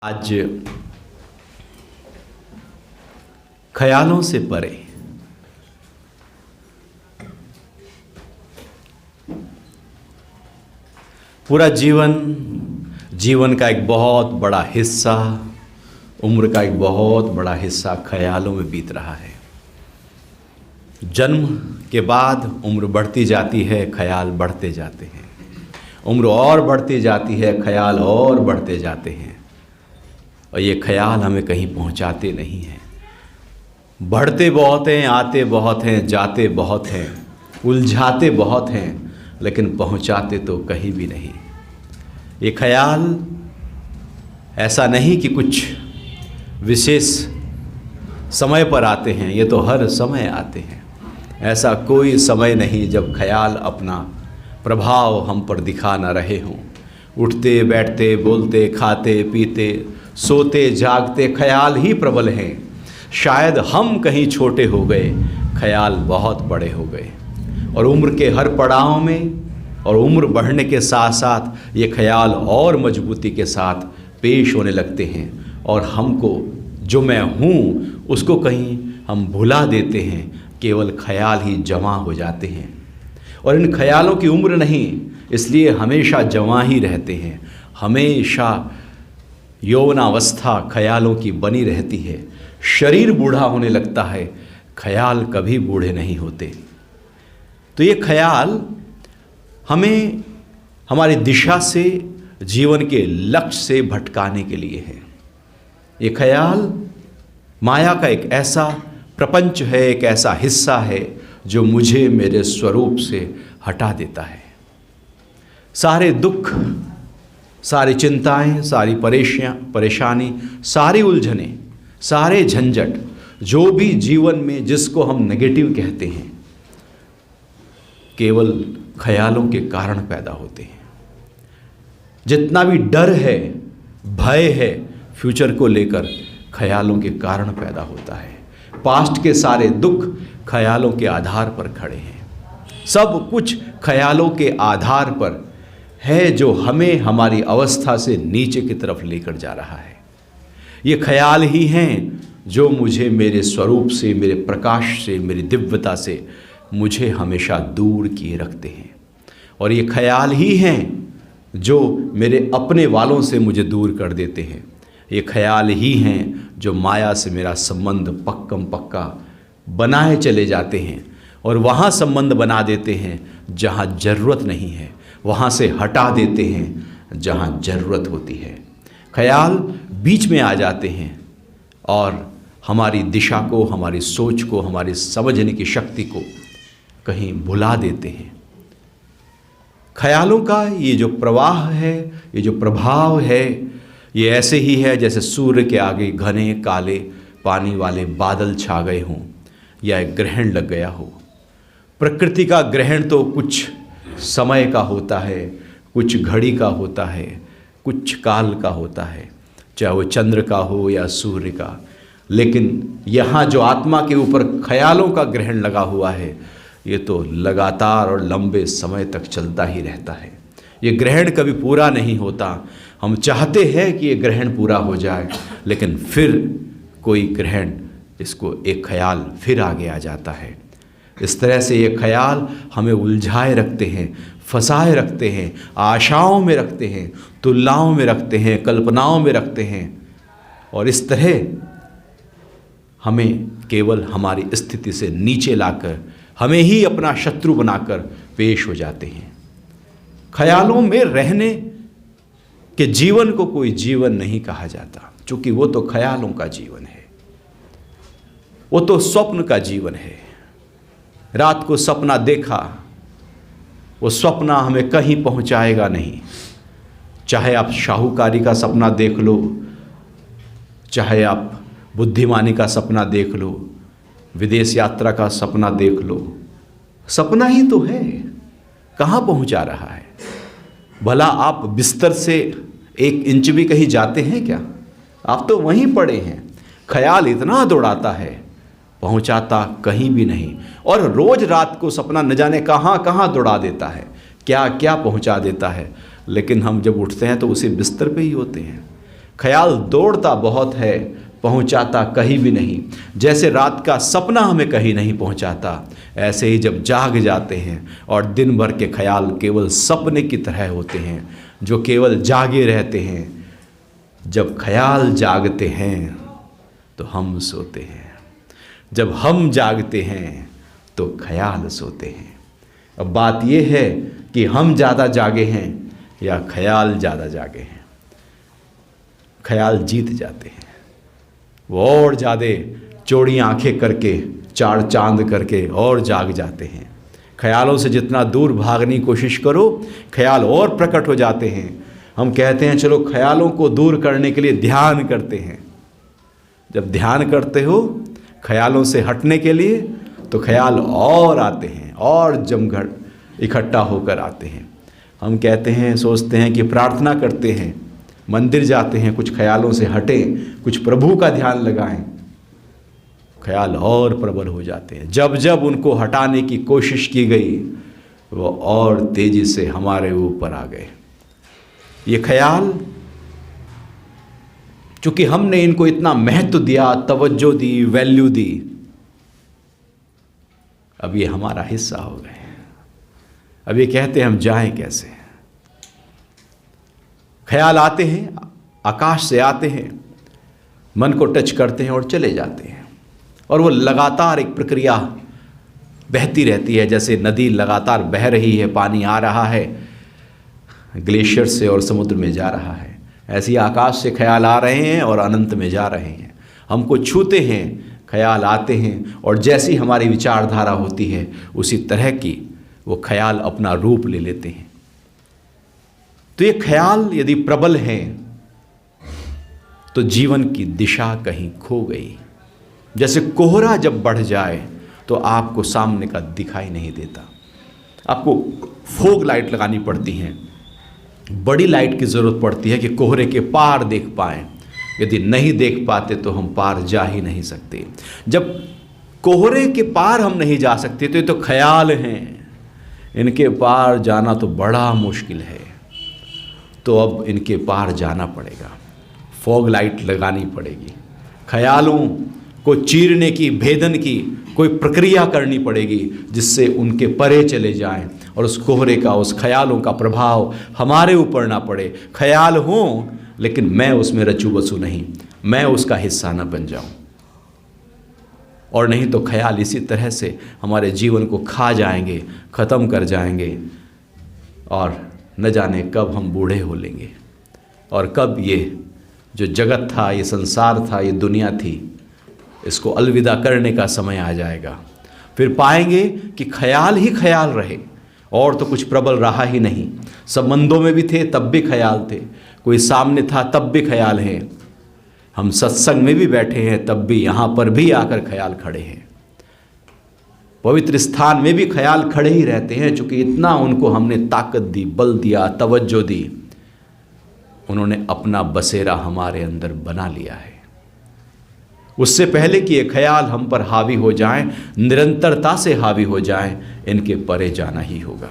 आज ख्यालों से परे पूरा जीवन का एक बहुत बड़ा हिस्सा, उम्र का एक बहुत बड़ा हिस्सा ख्यालों में बीत रहा है। जन्म के बाद उम्र बढ़ती जाती है, ख्याल बढ़ते जाते हैं, उम्र और बढ़ती जाती है, ख्याल और बढ़ते जाते हैं, और ये ख्याल हमें कहीं पहुंचाते नहीं हैं। बढ़ते बहुत हैं, आते बहुत हैं, जाते बहुत हैं, उलझाते बहुत हैं, लेकिन पहुंचाते तो कहीं भी नहीं। ये ख्याल ऐसा नहीं कि कुछ विशेष समय पर आते हैं, ये तो हर समय आते हैं। ऐसा कोई समय नहीं जब ख्याल अपना प्रभाव हम पर दिखा न रहे हों। उठते बैठते, बोलते, खाते पीते, सोते जागते ख्याल ही प्रबल हैं। शायद हम कहीं छोटे हो गए, ख्याल बहुत बड़े हो गए, और उम्र के हर पड़ाव में और उम्र बढ़ने के साथ साथ ये ख्याल और मजबूती के साथ पेश होने लगते हैं, और हमको जो मैं हूँ उसको कहीं हम भुला देते हैं, केवल ख्याल ही जमा हो जाते हैं। और इन ख्यालों की उम्र नहीं, इसलिए हमेशा जमा ही रहते हैं। हमेशा यौवनावस्था ख्यालों की बनी रहती है। शरीर बूढ़ा होने लगता है, ख्याल कभी बूढ़े नहीं होते। तो ये ख्याल हमें हमारी दिशा से, जीवन के लक्ष्य से भटकाने के लिए है। ये ख्याल माया का एक ऐसा प्रपंच है, एक ऐसा हिस्सा है जो मुझे मेरे स्वरूप से हटा देता है। सारे दुख, सारी चिंताएं, सारी परेशानी, सारी उलझने, सारे झंझट, जो भी जीवन में जिसको हम नेगेटिव कहते हैं, केवल ख्यालों के कारण पैदा होते हैं। जितना भी डर है, भय है फ्यूचर को लेकर, ख्यालों के कारण पैदा होता है। पास्ट के सारे दुख ख्यालों के आधार पर खड़े हैं। सब कुछ ख्यालों के आधार पर है जो हमें हमारी अवस्था से नीचे की तरफ लेकर जा रहा है। ये ख्याल ही हैं जो मुझे मेरे स्वरूप से, मेरे प्रकाश से, मेरी दिव्यता से मुझे हमेशा दूर किए रखते हैं। और ये ख्याल ही हैं जो मेरे अपने वालों से मुझे दूर कर देते हैं। ये ख्याल ही हैं जो माया से मेरा संबंध पक्कम पक्का बनाए चले जाते हैं, और वहाँ संबंध बना देते हैं जहाँ ज़रूरत नहीं है, वहाँ से हटा देते हैं जहाँ ज़रूरत होती है। ख्याल बीच में आ जाते हैं और हमारी दिशा को, हमारी सोच को, हमारी समझने की शक्ति को कहीं भुला देते हैं। ख्यालों का ये जो प्रवाह है, ये जो प्रभाव है, ये ऐसे ही है जैसे सूर्य के आगे घने काले पानी वाले बादल छा गए हों या एक ग्रहण लग गया हो। प्रकृति का ग्रहण तो कुछ समय का होता है, कुछ घड़ी का होता है, कुछ काल का होता है, चाहे वो चंद्र का हो या सूर्य का। लेकिन यहाँ जो आत्मा के ऊपर ख्यालों का ग्रहण लगा हुआ है, ये तो लगातार और लंबे समय तक चलता ही रहता है। ये ग्रहण कभी पूरा नहीं होता। हम चाहते हैं कि ये ग्रहण पूरा हो जाए, लेकिन फिर कोई ग्रहण, इसको एक ख्याल फिर आगे आ जाता है। इस तरह से ये ख्याल हमें उलझाए रखते हैं, फंसाए रखते हैं, आशाओं में रखते हैं, तुलनाओं में रखते हैं, कल्पनाओं में रखते हैं, और इस तरह हमें केवल हमारी स्थिति से नीचे लाकर हमें ही अपना शत्रु बनाकर पेश हो जाते हैं। ख्यालों में रहने के जीवन को कोई जीवन नहीं कहा जाता, क्योंकि वो तो ख्यालों का जीवन है, वो तो स्वप्न का जीवन है। रात को सपना देखा, वो सपना हमें कहीं पहुंचाएगा नहीं। चाहे आप शाहूकारी का सपना देख लो, चाहे आप बुद्धिमानी का सपना देख लो, विदेश यात्रा का सपना देख लो, सपना ही तो है, कहाँ पहुंचा रहा है? भला आप बिस्तर से 1 इंच भी कहीं जाते हैं क्या? आप तो वहीं पड़े हैं। ख्याल इतना दौड़ाता है, पहुंचाता कहीं भी नहीं, और रोज रात को सपना न जाने कहाँ कहाँ दौड़ा देता है, क्या क्या पहुंचा देता है। लेकिन हम जब उठते हैं तो उसी बिस्तर पे ही होते हैं। ख्याल दौड़ता बहुत है, पहुंचाता कहीं भी नहीं। जैसे रात का सपना हमें कहीं नहीं पहुंचाता, ऐसे ही जब जाग जाते हैं और दिन भर के ख्याल केवल सपने की तरह होते हैं जो केवल जागे रहते हैं। जब ख्याल जागते हैं तो हम सोते हैं, जब हम जागते हैं तो ख्याल सोते हैं। अब बात यह है कि हम ज़्यादा जागे हैं या ख्याल ज़्यादा जागे हैं। ख्याल जीत जाते हैं, वो और ज़्यादा चौड़ी आंखें करके, चार चांद करके और जाग जाते हैं। ख्यालों से जितना दूर भागने की कोशिश करो, ख्याल और प्रकट हो जाते हैं। हम कहते हैं चलो ख्यालों को दूर करने के लिए ध्यान करते हैं। जब ध्यान करते हो ख्यालों से हटने के लिए, तो ख्याल और आते हैं और जमघट इकट्ठा होकर आते हैं। हम कहते हैं, सोचते हैं कि प्रार्थना करते हैं, मंदिर जाते हैं, कुछ ख्यालों से हटें, कुछ प्रभु का ध्यान लगाएं, ख्याल और प्रबल हो जाते हैं। जब जब उनको हटाने की कोशिश की गई, वो और तेजी से हमारे ऊपर आ गए। ये ख्याल, चूंकि हमने इनको इतना महत्व दिया, तवज्जो दी, वैल्यू दी, अब ये हमारा हिस्सा हो गए। अब ये कहते हैं हम जाएं कैसे। ख्याल आते हैं, आकाश से आते हैं, मन को टच करते हैं और चले जाते हैं, और वो लगातार एक प्रक्रिया बहती रहती है। जैसे नदी लगातार बह रही है, पानी आ रहा है ग्लेशियर से और समुद्र में जा रहा है, ऐसे ही आकाश से ख्याल आ रहे हैं और अनंत में जा रहे हैं। हमको छूते हैं, ख्याल आते हैं, और जैसी हमारी विचारधारा होती है उसी तरह की वो ख्याल अपना रूप ले लेते हैं। तो ये ख्याल यदि प्रबल हैं तो जीवन की दिशा कहीं खो गई। जैसे कोहरा जब बढ़ जाए तो आपको सामने का दिखाई नहीं देता, आपको फोग लाइट लगानी पड़ती हैं, बड़ी लाइट की ज़रूरत पड़ती है कि कोहरे के पार देख पाएं। यदि नहीं देख पाते तो हम पार जा ही नहीं सकते। जब कोहरे के पार हम नहीं जा सकते तो ये तो ख्याल हैं, इनके पार जाना तो बड़ा मुश्किल है। तो अब इनके पार जाना पड़ेगा, फॉग लाइट लगानी पड़ेगी, ख्यालों को चीरने की, भेदन की कोई प्रक्रिया करनी पड़ेगी जिससे उनके परे चले जाएं और उस कोहरे का, उस ख्यालों का प्रभाव हमारे ऊपर ना पड़े। ख्याल हों लेकिन मैं उसमें रचू बसू नहीं, मैं उसका हिस्सा ना बन जाऊं। और नहीं तो ख्याल इसी तरह से हमारे जीवन को खा जाएंगे, ख़त्म कर जाएंगे, और न जाने कब हम बूढ़े हो लेंगे और कब ये जो जगत था, ये संसार था, ये दुनिया थी, इसको अलविदा करने का समय आ जाएगा। फिर पाएंगे कि ख्याल ही ख्याल रहे और तो कुछ प्रबल रहा ही नहीं। संबंधों में भी थे तब भी ख्याल थे, कोई सामने था तब भी ख्याल है, हम सत्संग में भी बैठे हैं तब भी, यहाँ पर भी आकर ख्याल खड़े हैं, पवित्र स्थान में भी ख्याल खड़े ही रहते हैं। चूँकि इतना उनको हमने ताकत दी, बल दिया, तवज्जो दी, उन्होंने अपना बसेरा हमारे अंदर बना लिया है। उससे पहले कि ये ख्याल हम पर हावी हो जाएं, निरंतरता से हावी हो जाएं, इनके परे जाना ही होगा।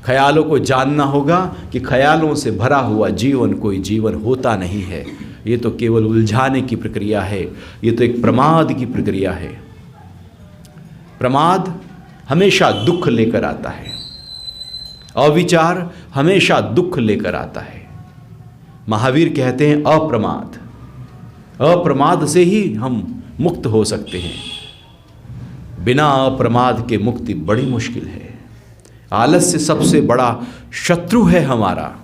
ख्यालों को जानना होगा कि ख्यालों से भरा हुआ जीवन कोई जीवन होता नहीं है, ये तो केवल उलझाने की प्रक्रिया है, ये तो एक प्रमाद की प्रक्रिया है। प्रमाद हमेशा दुख लेकर आता है, अविचार हमेशा दुख लेकर आता है। महावीर कहते हैं अप्रमाद, अप्रमाद से ही हम मुक्त हो सकते हैं। बिना अप्रमाद के मुक्ति बड़ी मुश्किल है। आलस्य सबसे बड़ा शत्रु है हमारा।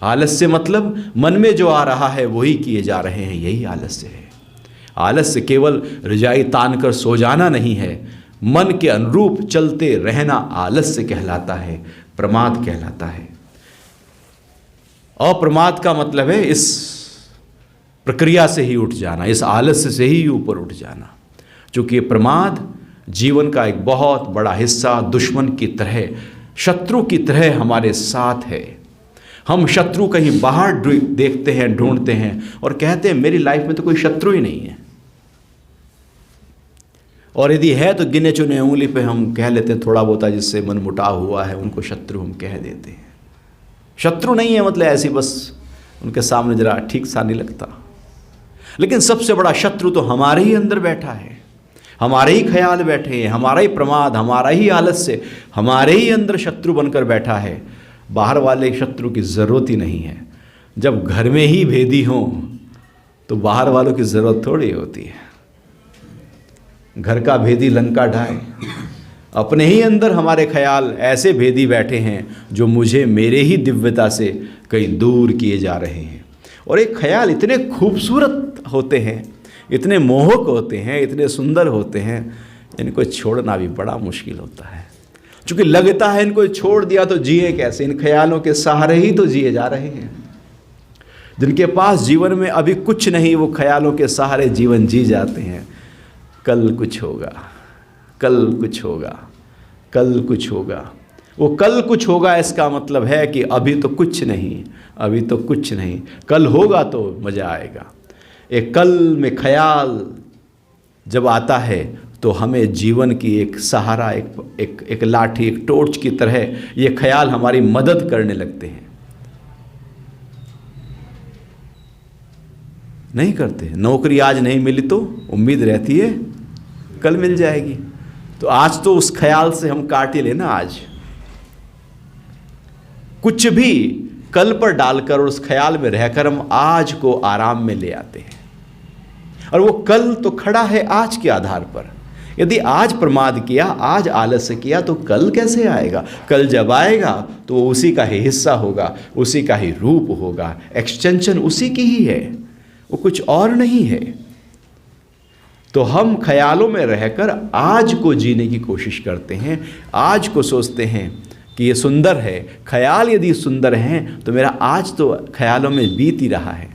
आलस्य मतलब मन में जो आ रहा है वही किए जा रहे हैं, यही आलस्य है। आलस्य केवल रजाई तान कर सो जाना नहीं है, मन के अनुरूप चलते रहना आलस्य कहलाता है, प्रमाद कहलाता है। अप्रमाद का मतलब है इस प्रक्रिया से ही उठ जाना, इस आलस्य से ही ऊपर उठ जाना। चूँकि प्रमाद जीवन का एक बहुत बड़ा हिस्सा दुश्मन की तरह, शत्रु की तरह हमारे साथ है। हम शत्रु कहीं बाहर देखते हैं, ढूंढते हैं और कहते हैं मेरी लाइफ में तो कोई शत्रु ही नहीं है, और यदि है तो गिने चुने उंगली पे हम कह लेते हैं, थोड़ा बहुत जिससे मन मुटाव हुआ है उनको शत्रु हम कह देते हैं। शत्रु नहीं है मतलब ऐसी बस उनके सामने जरा ठीक सा नहीं लगता। लेकिन सबसे बड़ा शत्रु तो हमारे ही अंदर बैठा है, हमारे ही ख्याल बैठे हैं, हमारा ही प्रमाद, हमारा ही आलस्य, हमारे ही अंदर शत्रु बनकर बैठा है। बाहर वाले शत्रु की ज़रूरत ही नहीं है। जब घर में ही भेदी हों तो बाहर वालों की ज़रूरत थोड़ी होती है। घर का भेदी लंका ढाए। अपने ही अंदर हमारे ख्याल ऐसे भेदी बैठे हैं जो मुझे मेरे ही दिव्यता से कहीं दूर किए जा रहे हैं। और एक ख्याल इतने खूबसूरत होते हैं, इतने मोहक होते हैं, इतने सुंदर होते हैं, इनको छोड़ना भी बड़ा मुश्किल होता है। क्योंकि लगता है इनको छोड़ दिया तो जिए कैसे, इन ख्यालों के सहारे ही तो जिए जा रहे हैं। जिनके पास जीवन में अभी कुछ नहीं, वो ख्यालों के सहारे जीवन जी जाते हैं। कल कुछ होगा, कल कुछ होगा, कल कुछ होगा। वो कल कुछ होगा इसका मतलब है कि अभी तो कुछ नहीं, अभी तो कुछ नहीं, कल होगा तो मज़ा आएगा। एक कल में ख्याल जब आता है तो हमें जीवन की एक सहारा, एक लाठी, एक टॉर्च की तरह ये ख्याल हमारी मदद करने लगते हैं। नहीं करते। नौकरी आज नहीं मिली तो उम्मीद रहती है कल मिल जाएगी, तो आज तो उस ख्याल से हम काट ही लेना। आज कुछ भी कल पर डालकर और उस ख्याल में रहकर हम आज को आराम में ले आते हैं। और वो कल तो खड़ा है आज के आधार पर। यदि आज प्रमाद किया, आज आलस्य किया, तो कल कैसे आएगा? कल जब आएगा तो वो उसी का ही हिस्सा होगा, उसी का ही रूप होगा, एक्सटेंशन उसी की ही है, वो कुछ और नहीं है। तो हम ख्यालों में रहकर आज को जीने की कोशिश करते हैं, आज को सोचते हैं कि ये सुंदर है। ख्याल यदि सुंदर हैं तो मेरा आज तो ख्यालों में बीत ही रहा है।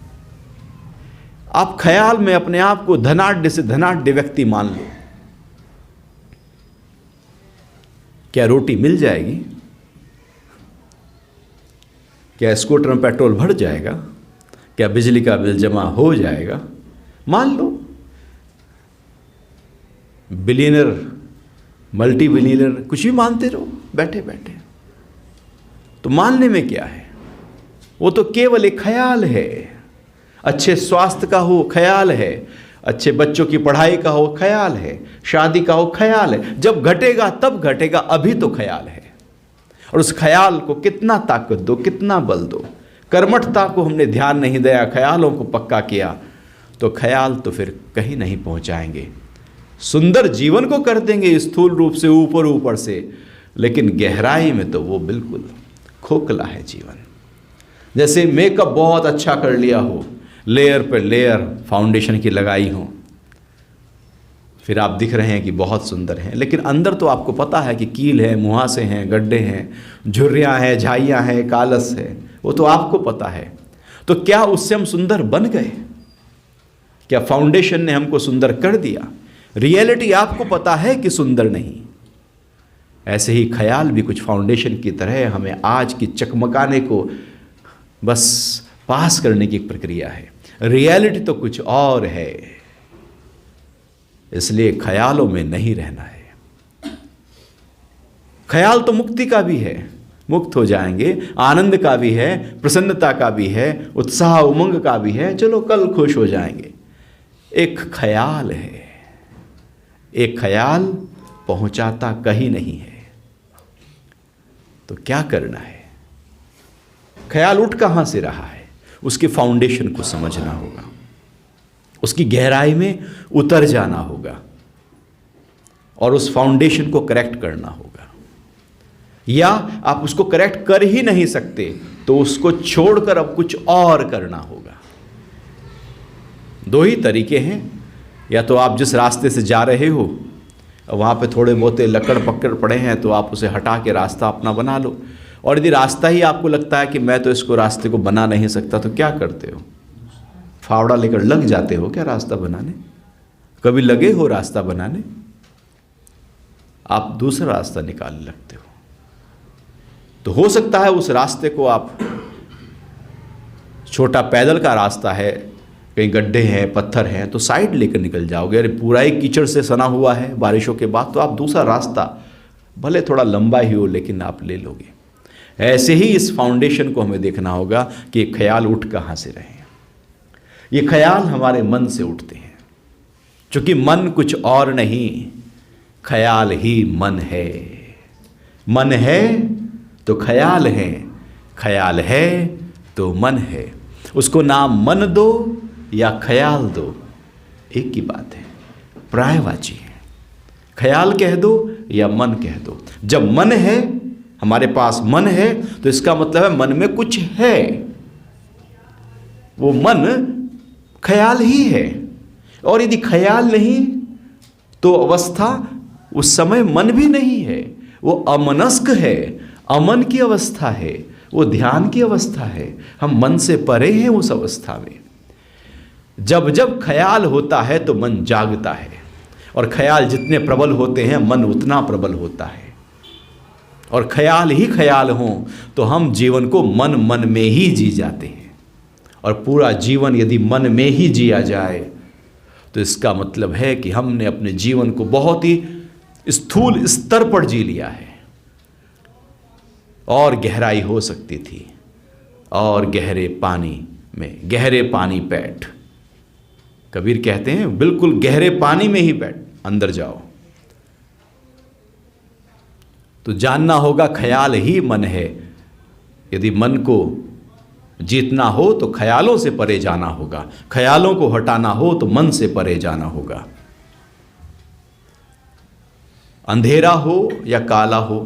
आप ख्याल में अपने आप को धनाढ्य से धनाढ्य व्यक्ति मान लो। क्या रोटी मिल जाएगी? क्या स्कूटर में पेट्रोल भर जाएगा? क्या बिजली का बिल जमा हो जाएगा? मान लो। बिलियनर, मल्टी बिलियनर, कुछ भी मानते रहो बैठे बैठे। तो मानने में क्या है? वो तो केवल एक ख्याल है। अच्छे स्वास्थ्य का हो ख्याल है, अच्छे बच्चों की पढ़ाई का हो ख्याल है, शादी का हो ख्याल है। जब घटेगा तब घटेगा, अभी तो ख्याल है। और उस ख्याल को कितना ताकत दो, कितना बल दो। कर्मठता को हमने ध्यान नहीं दिया, ख्यालों को पक्का किया, तो ख्याल तो फिर कहीं नहीं पहुंचाएंगे। सुंदर जीवन को कर देंगे स्थूल रूप से, ऊपर ऊपर से, लेकिन गहराई में तो वो बिल्कुल खोखला है जीवन। जैसे मेकअप बहुत अच्छा कर लिया हो, लेयर पर लेयर फाउंडेशन की लगाई हो, फिर आप दिख रहे हैं कि बहुत सुंदर हैं, लेकिन अंदर तो आपको पता है कि कील है, मुहासे हैं, गड्ढे हैं, झुर्रियाँ हैं, झाइयाँ हैं, कालस है, वो तो आपको पता है। तो क्या उससे हम सुंदर बन गए? क्या फाउंडेशन ने हमको सुंदर कर दिया? रियलिटी आपको पता है कि सुंदर नहीं। ऐसे ही ख्याल भी कुछ फाउंडेशन की तरह हमें आज की चकमकाने को बस पास करने की प्रक्रिया है। रियलिटी तो कुछ और है। इसलिए ख्यालों में नहीं रहना है। ख्याल तो मुक्ति का भी है, मुक्त हो जाएंगे, आनंद का भी है, प्रसन्नता का भी है, उत्साह उमंग का भी है, चलो कल खुश हो जाएंगे। एक ख्याल है, एक ख्याल पहुंचाता कहीं नहीं है। तो क्या करना है? ख्याल उठ कहां से रहा है, उसके फाउंडेशन को समझना होगा, उसकी गहराई में उतर जाना होगा और उस फाउंडेशन को करेक्ट करना होगा। या आप उसको करेक्ट कर ही नहीं सकते तो उसको छोड़कर अब कुछ और करना होगा। दो ही तरीके हैं, या तो आप जिस रास्ते से जा रहे हो वहाँ पे थोड़े बहुते लकड़ पकड़ पड़े हैं तो आप उसे हटा के रास्ता अपना बना लो। और यदि रास्ता ही आपको लगता है कि मैं तो इसको रास्ते को बना नहीं सकता, तो क्या करते हो? फावड़ा लेकर लग जाते हो क्या रास्ता बनाने? कभी लगे हो रास्ता बनाने? आप दूसरा रास्ता निकालने लगते हो। तो हो सकता है उस रास्ते को आप, छोटा पैदल का रास्ता है, कहीं गड्ढे हैं, पत्थर हैं, तो साइड लेकर निकल जाओगे। अरे पूरा ही कीचड़ से सना हुआ है बारिशों के बाद, तो आप दूसरा रास्ता भले थोड़ा लंबा ही हो लेकिन आप ले लोगे। ऐसे ही इस फाउंडेशन को हमें देखना होगा कि ये ख्याल उठ कहाँ से रहे हैं। ये ख्याल हमारे मन से उठते हैं, क्योंकि मन कुछ और नहीं, ख्याल ही मन है। मन है तो ख्याल है, ख्याल है तो मन है। उसको नाम मन दो या ख्याल दो, एक ही बात है, पर्यायवाची है। ख्याल कह दो या मन कह दो। जब मन है, हमारे पास मन है, तो इसका मतलब है मन में कुछ है। वो मन ख्याल ही है। और यदि ख्याल नहीं तो अवस्था उस समय मन भी नहीं है, वो अमनस्क है, अमन की अवस्था है, वो ध्यान की अवस्था है। हम मन से परे हैं उस अवस्था में। जब जब ख्याल होता है तो मन जागता है, और ख्याल जितने प्रबल होते हैं मन उतना प्रबल होता है। और ख्याल ही ख्याल हों तो हम जीवन को मन मन में ही जी जाते हैं। और पूरा जीवन यदि मन में ही जिया जाए तो इसका मतलब है कि हमने अपने जीवन को बहुत ही स्थूल स्तर पर जी लिया है। और गहराई हो सकती थी, और गहरे पानी में, गहरे पानी बैठ, कबीर कहते हैं बिल्कुल गहरे पानी में ही बैठ, अंदर जाओ। तो जानना होगा ख्याल ही मन है। यदि मन को जीतना हो तो ख्यालों से परे जाना होगा, ख्यालों को हटाना हो तो मन से परे जाना होगा। अंधेरा हो या काला हो,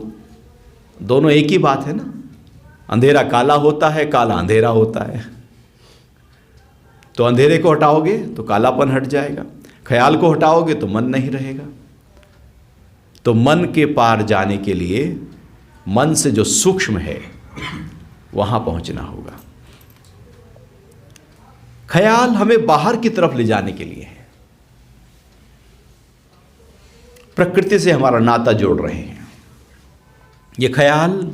दोनों एक ही बात है ना। अंधेरा काला होता है, काला अंधेरा होता है। तो अंधेरे को हटाओगे तो कालापन हट जाएगा, ख्याल को हटाओगे तो मन नहीं रहेगा। तो मन के पार जाने के लिए मन से जो सूक्ष्म है वहां पहुंचना होगा। ख्याल हमें बाहर की तरफ ले जाने के लिए है, प्रकृति से हमारा नाता जोड़ रहे हैं। ये ख्याल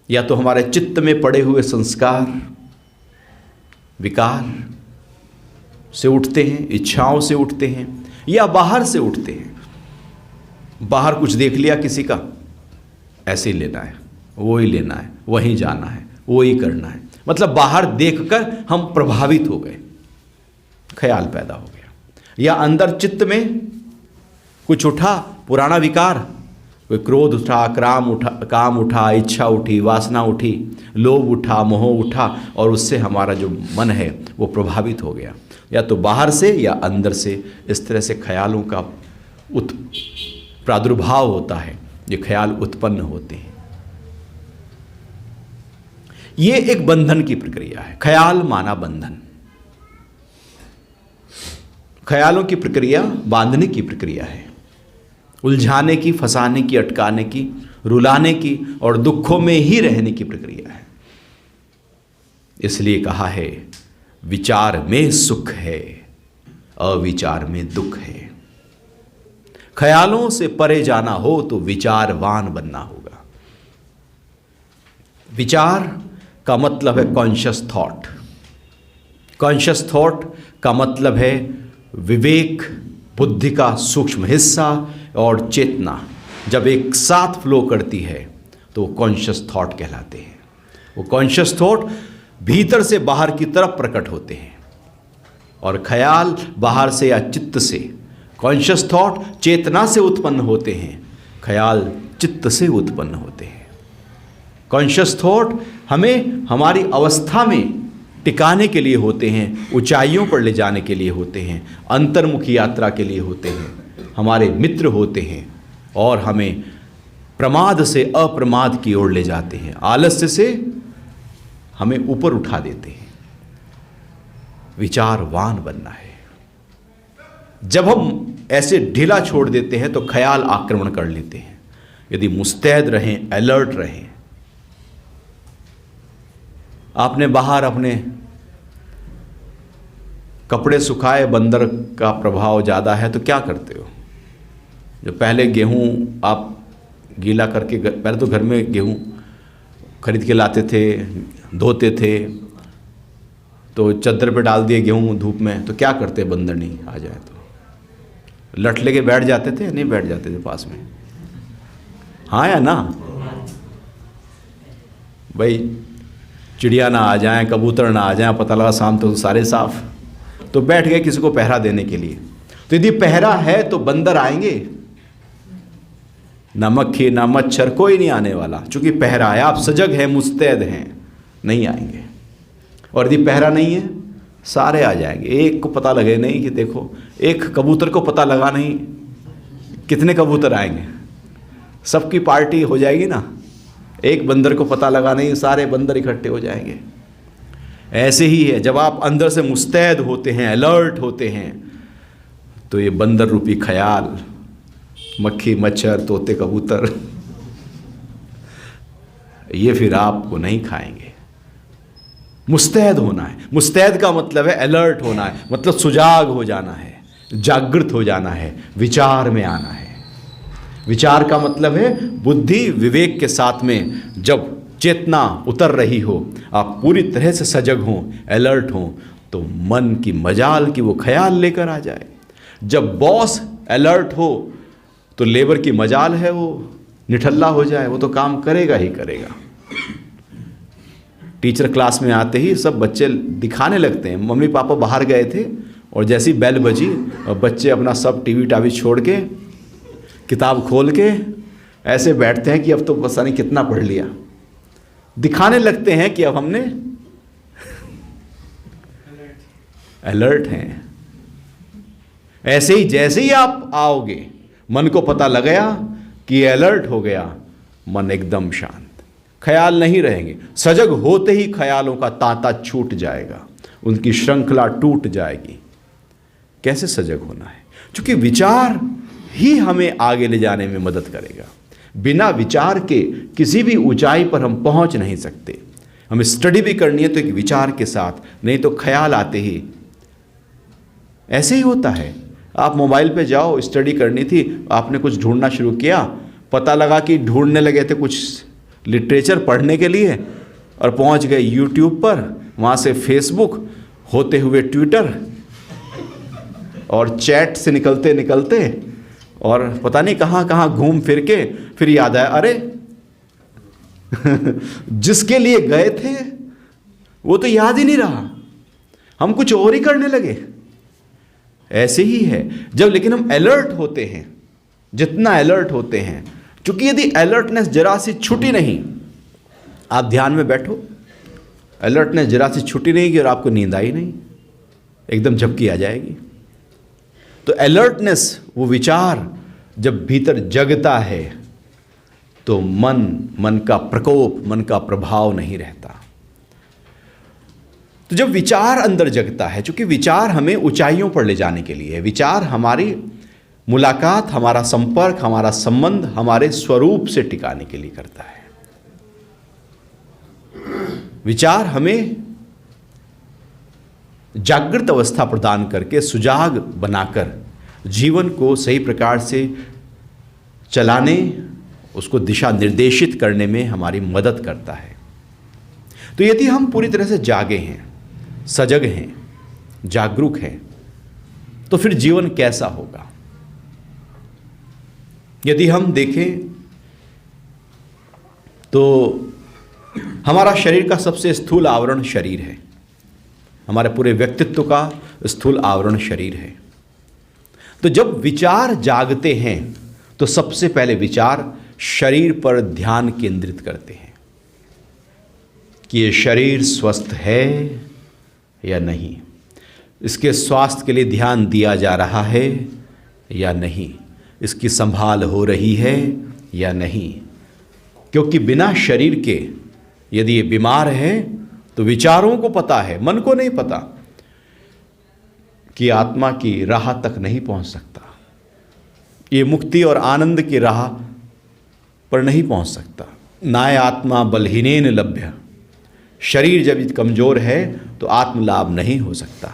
या तो हमारे चित्त में पड़े हुए संस्कार विकार से उठते हैं, इच्छाओं से उठते हैं, या बाहर से उठते हैं। बाहर कुछ देख लिया किसी का, ऐसे ही लेना है, वो ही लेना है, वहीं जाना है, वो ही करना है। मतलब बाहर देखकर हम प्रभावित हो गए, ख्याल पैदा हो गया। या अंदर चित्त में कुछ उठा, पुराना विकार, कोई क्रोध उठा, काम उठा, इच्छा उठी, वासना उठी, लोभ उठा, मोह उठा, और उससे हमारा जो मन है वो प्रभावित हो गया। या तो बाहर से या अंदर से इस तरह से ख्यालों का प्रादुर्भाव होता है, ये ख्याल उत्पन्न होते हैं। ये एक बंधन की प्रक्रिया है। ख्याल माना बंधन। ख्यालों की प्रक्रिया बांधने की प्रक्रिया है, उलझाने की, फंसाने की, अटकाने की, रुलाने की और दुखों में ही रहने की प्रक्रिया है। इसलिए कहा है विचार में सुख है, अविचार में दुख है। ख्यालों से परे जाना हो तो विचारवान बनना होगा। विचार का मतलब है कॉन्शियस थॉट। कॉन्शियस थॉट का मतलब है विवेक, बुद्धि का सूक्ष्म हिस्सा और चेतना जब एक साथ फ्लो करती है तो कॉन्शियस थॉट कहलाते हैं। वो कॉन्शियस थॉट भीतर से बाहर की तरफ प्रकट होते हैं, और ख्याल बाहर से या चित्त से। कॉन्शियस थॉट चेतना से उत्पन्न होते हैं, ख्याल चित्त से उत्पन्न होते हैं। कॉन्शियस थॉट हमें हमारी अवस्था में टिकाने के लिए होते हैं, ऊंचाइयों पर ले जाने के लिए होते हैं, अंतर्मुखी यात्रा के लिए होते हैं, हमारे मित्र होते हैं और हमें प्रमाद से अप्रमाद की ओर ले जाते हैं, आलस्य से हमें ऊपर उठा देते हैं। विचारवान बनना है। जब हम ऐसे ढीला छोड़ देते हैं तो ख्याल आक्रमण कर लेते हैं। यदि मुस्तैद रहें, अलर्ट रहें। आपने बाहर अपने कपड़े सुखाए, बंदर का प्रभाव ज़्यादा है तो क्या करते हो? जो पहले गेहूं आप गीला करके, पहले तो घर में गेहूं खरीद के लाते थे, धोते थे, तो चद्दर पे डाल दिए गेहूं धूप में, तो क्या करते बंदर नहीं आ जाए तो लट लेके बैठ जाते थे, नहीं बैठ जाते थे पास में? हाँ या ना? भाई चिड़िया ना आ जाएं, कबूतर ना आ जाएं, पता लगा शाम तो सारे साफ, तो बैठ गए किसी को पहरा देने के लिए। तो यदि पहरा है तो बंदर आएंगे, ना मक्खी ना मच्छर, कोई नहीं आने वाला, क्योंकि पहरा है, आप सजग हैं, मुस्तैद हैं, नहीं आएंगे। और यदि पहरा नहीं है, सारे आ जाएंगे। एक को पता लगे नहीं कि देखो, एक कबूतर को पता लगा नहीं, कितने कबूतर आएंगे, सबकी पार्टी हो जाएगी ना। एक बंदर को पता लगा नहीं, सारे बंदर इकट्ठे हो जाएंगे। ऐसे ही है, जब आप अंदर से मुस्तैद होते हैं, अलर्ट होते हैं, तो ये बंदर रूपी ख्याल, मक्खी मच्छर तोते कबूतर, ये फिर आपको नहीं खाएंगे। मुस्तैद होना है। मुस्तैद का मतलब है अलर्ट होना है, मतलब सुजाग हो जाना है, जागृत हो जाना है, विचार में आना है। विचार का मतलब है बुद्धि विवेक के साथ में जब चेतना उतर रही हो, आप पूरी तरह से सजग हों, अलर्ट हों, तो मन की मजाल की वो ख्याल लेकर आ जाए। जब बॉस अलर्ट हो तो लेबर की मजाल है वो निठल्ला हो जाए, वो तो काम करेगा ही करेगा। टीचर क्लास में आते ही सब बच्चे दिखाने लगते हैं, मम्मी पापा बाहर गए थे और जैसी बेल बजी और बच्चे अपना सब टीवी टावी छोड़ के किताब खोल के ऐसे बैठते हैं कि अब तो पता नहीं कितना पढ़ लिया, दिखाने लगते हैं कि अब हमने अलर्ट हैं। ऐसे ही जैसे ही आप आओगे, मन को पता लग गया कि अलर्ट हो गया, मन एकदम शांत, ख्याल नहीं रहेंगे। सजग होते ही ख्यालों का तांता छूट जाएगा, उनकी श्रृंखला टूट जाएगी। कैसे सजग होना है? क्योंकि विचार ही हमें आगे ले जाने में मदद करेगा। बिना विचार के किसी भी ऊंचाई पर हम पहुंच नहीं सकते। हमें स्टडी भी करनी है तो एक विचार के साथ, नहीं तो ख्याल आते ही। ऐसे ही होता है, आप मोबाइल पे जाओ, स्टडी करनी थी, आपने कुछ ढूंढना शुरू किया, पता लगा कि ढूंढने लगे थे कुछ लिटरेचर पढ़ने के लिए और पहुंच गए यूट्यूब पर, वहाँ से फेसबुक होते हुए ट्विटर और चैट से निकलते निकलते और पता नहीं कहाँ कहाँ घूम फिर के फिर याद आया, अरे जिसके लिए गए थे वो तो याद ही नहीं रहा, हम कुछ और ही करने लगे। ऐसे ही है जब लेकिन हम अलर्ट होते हैं, जितना अलर्ट होते हैं, क्योंकि यदि अलर्टनेस जरा सी छुटी नहीं, आप ध्यान में बैठो, अलर्टनेस जरा सी छुटी नहीं कि और आपको नींद आई नहीं, एकदम झपकी आ जाएगी। तो अलर्टनेस, वो विचार जब भीतर जगता है तो मन का प्रकोप, मन का प्रभाव नहीं रहता। तो जब विचार अंदर जगता है, क्योंकि विचार हमें ऊंचाइयों पर ले जाने के लिए है, विचार हमारी मुलाकात, हमारा संपर्क, हमारा संबंध हमारे स्वरूप से टिकाने के लिए करता है। विचार हमें जागृत अवस्था प्रदान करके, सुजाग बनाकर जीवन को सही प्रकार से चलाने, उसको दिशा निर्देशित करने में हमारी मदद करता है। तो यदि हम पूरी तरह से जागे हैं, सजग हैं, जागरूक हैं, तो फिर जीवन कैसा होगा? यदि हम देखें तो हमारा शरीर का सबसे स्थूल आवरण शरीर है, हमारे पूरे व्यक्तित्व का स्थूल आवरण शरीर है। तो जब विचार जागते हैं तो सबसे पहले विचार शरीर पर ध्यान केंद्रित करते हैं कि ये शरीर स्वस्थ है या नहीं, इसके स्वास्थ्य के लिए ध्यान दिया जा रहा है या नहीं, इसकी संभाल हो रही है या नहीं। क्योंकि बिना शरीर के यदि ये बीमार है तो विचारों को पता है, मन को नहीं पता कि आत्मा की राह तक नहीं पहुंच सकता, ये मुक्ति और आनंद की राह पर नहीं पहुंच सकता। नाय आत्मा बलहीनेन लभ्य, शरीर जब कमज़ोर है तो आत्म लाभ नहीं हो सकता।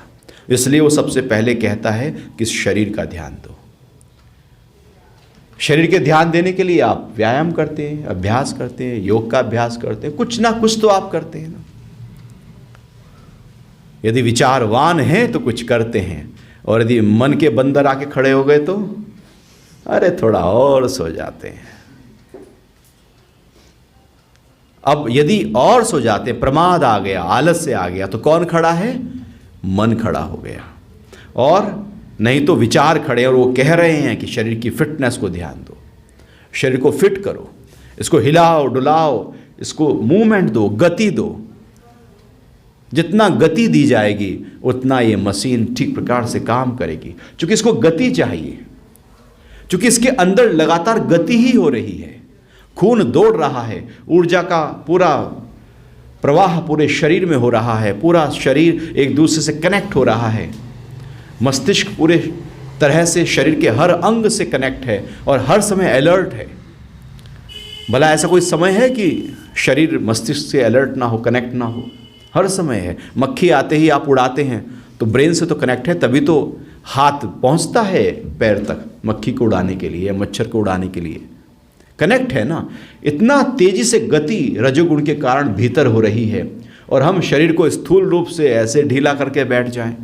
इसलिए वो सबसे पहले कहता है कि शरीर का ध्यान दो। शरीर के ध्यान देने के लिए आप व्यायाम करते हैं, अभ्यास करते हैं, योग का अभ्यास करते हैं, कुछ ना कुछ तो आप करते हैं ना। यदि विचारवान हैं तो कुछ करते हैं, और यदि मन के बंदर आके खड़े हो गए तो अरे थोड़ा और सो जाते हैं। अब यदि और सो जाते, प्रमाद आ गया, आलस्य आ गया, तो कौन खड़ा है? मन खड़ा हो गया। और नहीं तो विचार खड़े, और वो कह रहे हैं कि शरीर की फिटनेस को ध्यान दो, शरीर को फिट करो, इसको हिलाओ डुलाओ, इसको मूवमेंट दो, गति दो। जितना गति दी जाएगी उतना ये मशीन ठीक प्रकार से काम करेगी, क्योंकि इसको गति चाहिए, क्योंकि इसके अंदर लगातार गति ही हो रही है, खून दौड़ रहा है, ऊर्जा का पूरा प्रवाह पूरे शरीर में हो रहा है, पूरा शरीर एक दूसरे से कनेक्ट हो रहा है, मस्तिष्क पूरे तरह से शरीर के हर अंग से कनेक्ट है और हर समय अलर्ट है। भला ऐसा कोई समय है कि शरीर मस्तिष्क से अलर्ट ना हो, कनेक्ट ना हो? हर समय है। मक्खी आते ही आप उड़ाते हैं तो ब्रेन से तो कनेक्ट है, तभी तो हाथ पहुंचता है पैर तक मक्खी को उड़ाने के लिए, मच्छर को उड़ाने के लिए, कनेक्ट है ना। इतना तेजी से गति रजोगुण के कारण भीतर हो रही है, और हम शरीर को स्थूल रूप से ऐसे ढीला करके बैठ जाएं।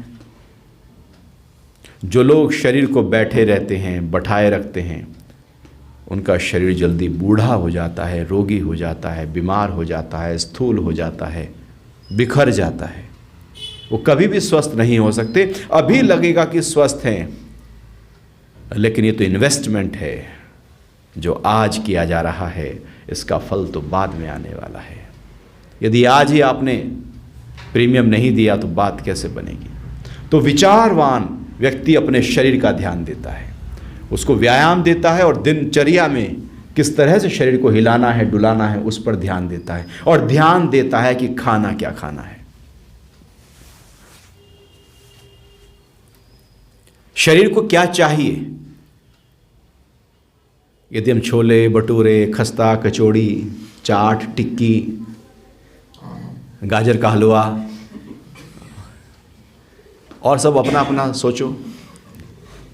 जो लोग शरीर को बैठे रहते हैं, बैठाए रखते हैं, उनका शरीर जल्दी बूढ़ा हो जाता है, रोगी हो जाता है, बीमार हो जाता है, स्थूल हो जाता है, बिखर जाता है। वो कभी भी स्वस्थ नहीं हो सकते। अभी लगेगा कि स्वस्थ हैं, लेकिन ये तो इन्वेस्टमेंट है जो आज किया जा रहा है, इसका फल तो बाद में आने वाला है। यदि आज ही आपने प्रीमियम नहीं दिया तो बात कैसे बनेगी? तो विचारवान व्यक्ति अपने शरीर का ध्यान देता है, उसको व्यायाम देता है, और दिनचर्या में किस तरह से शरीर को हिलाना है, डुलाना है, उस पर ध्यान देता है, और ध्यान देता है कि खाना क्या खाना है। शरीर को क्या चाहिए? यदि हम छोले भटूरे, खस्ता, कचौड़ी, चाट, टिक्की, गाजर का हलवा और सब अपना अपना सोचो,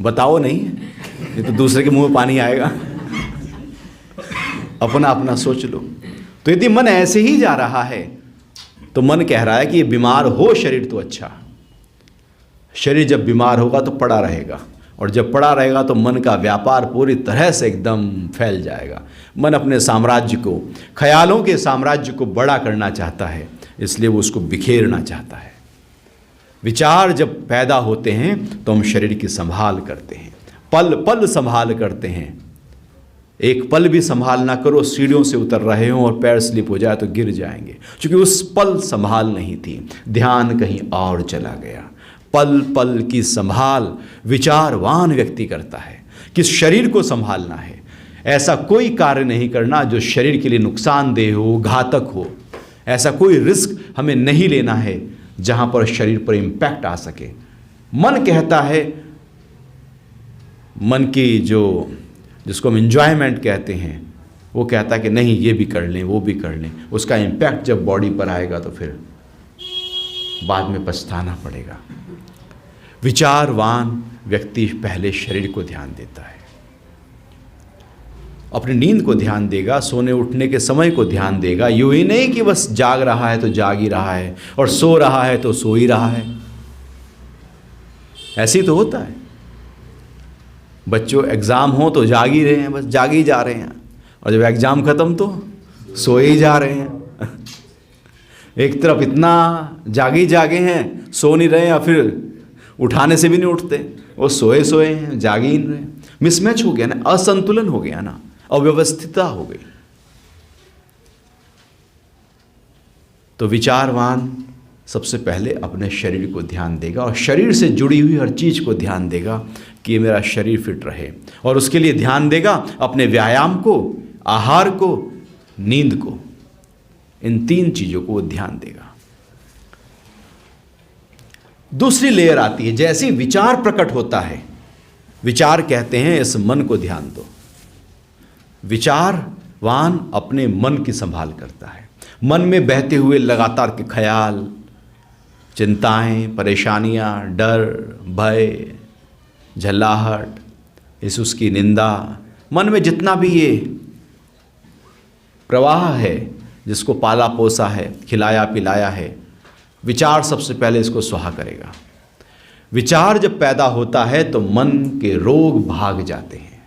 बताओ नहीं, ये तो दूसरे के मुंह में पानी आएगा। अपना अपना सोच लो। तो यदि मन ऐसे ही जा रहा है तो मन कह रहा है कि ये बीमार हो शरीर तो अच्छा। शरीर जब बीमार होगा तो पड़ा रहेगा, और जब पड़ा रहेगा तो मन का व्यापार पूरी तरह से एकदम फैल जाएगा। मन अपने साम्राज्य को, ख्यालों के साम्राज्य को बड़ा करना चाहता है, इसलिए वो उसको बिखेरना चाहता है। विचार जब पैदा होते हैं तो हम शरीर की संभाल करते हैं, पल पल संभाल करते हैं। एक पल भी संभाल ना करो, सीढ़ियों से उतर रहे हो और पैर स्लिप हो जाए तो गिर जाएंगे, क्योंकि उस पल संभाल नहीं थी, ध्यान कहीं और चला गया। पल पल की संभाल विचारवान व्यक्ति करता है। किस शरीर को संभालना है, ऐसा कोई कार्य नहीं करना जो शरीर के लिए नुकसानदेह हो, घातक हो। ऐसा कोई रिस्क हमें नहीं लेना है जहां पर शरीर पर इम्पैक्ट आ सके। मन कहता है, मन की जिसको हम एंजॉयमेंट कहते हैं, वो कहता है कि नहीं ये भी कर लें, वो भी कर लें। उसका इम्पैक्ट जब बॉडी पर आएगा तो फिर बाद में पछताना पड़ेगा। विचारवान व्यक्ति पहले शरीर को ध्यान देता है, अपनी नींद को ध्यान देगा, सोने उठने के समय को ध्यान देगा। यूं ही नहीं कि बस जाग रहा है तो जाग ही रहा है, और सो रहा है तो सो ही रहा है। ऐसे ही तो होता है। बच्चों एग्ज़ाम हो तो जाग ही रहे हैं, बस जाग ही जा रहे हैं, और जब एग्ज़ाम ख़त्म तो सो ही जा रहे हैं। एक तरफ इतना जागे हैं, सो नहीं रहे, या फिर उठाने से भी नहीं उठते, वो सोए हैं, जागे ही नहीं रहे। मिसमैच हो गया ना, असंतुलन हो गया ना, अव्यवस्थितता हो गई। तो विचारवान सबसे पहले अपने शरीर को ध्यान देगा, और शरीर से जुड़ी हुई हर चीज़ को ध्यान देगा कि मेरा शरीर फिट रहे, और उसके लिए ध्यान देगा अपने व्यायाम को, आहार को, नींद को। इन 3 चीज़ों को वो ध्यान देगा। दूसरी लेयर आती है, जैसे विचार प्रकट होता है, विचार कहते हैं इस मन को ध्यान दो। विचारवान अपने मन की संभाल करता है। मन में बहते हुए लगातार के ख्याल, चिंताएं, परेशानियां, डर, भय, झल्लाहट, यीशु की निंदा, मन में जितना भी ये प्रवाह है, जिसको पाला पोसा है, खिलाया पिलाया है, विचार सबसे पहले इसको स्वाहा करेगा। विचार जब पैदा होता है तो मन के रोग भाग जाते हैं,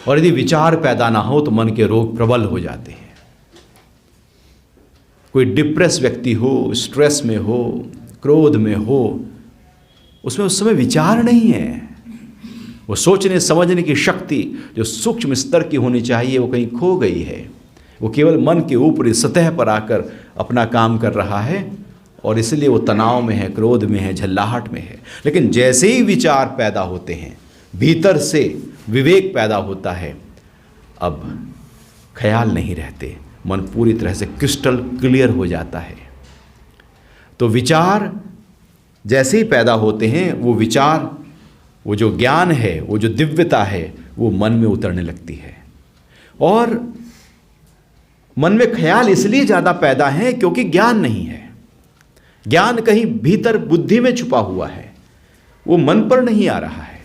और यदि विचार पैदा ना हो तो मन के रोग प्रबल हो जाते हैं। कोई डिप्रेस व्यक्ति हो, स्ट्रेस में हो, क्रोध में हो, उसमें उस समय विचार नहीं है। वो सोचने समझने की शक्ति जो सूक्ष्म स्तर की होनी चाहिए वो कहीं खो गई है। वो केवल मन के ऊपरी सतह पर आकर अपना काम कर रहा है और इसलिए वो तनाव में है, क्रोध में है, झल्लाहट में है। लेकिन जैसे ही विचार पैदा होते हैं, भीतर से विवेक पैदा होता है, अब ख्याल नहीं रहते, मन पूरी तरह से क्रिस्टल क्लियर हो जाता है। तो विचार जैसे ही पैदा होते हैं, वो विचार, वो जो ज्ञान है, वो जो दिव्यता है, वो मन में उतरने लगती है। और मन में ख्याल इसलिए ज़्यादा पैदा है क्योंकि ज्ञान नहीं है। ज्ञान कहीं भीतर बुद्धि में छुपा हुआ है, वो मन पर नहीं आ रहा है।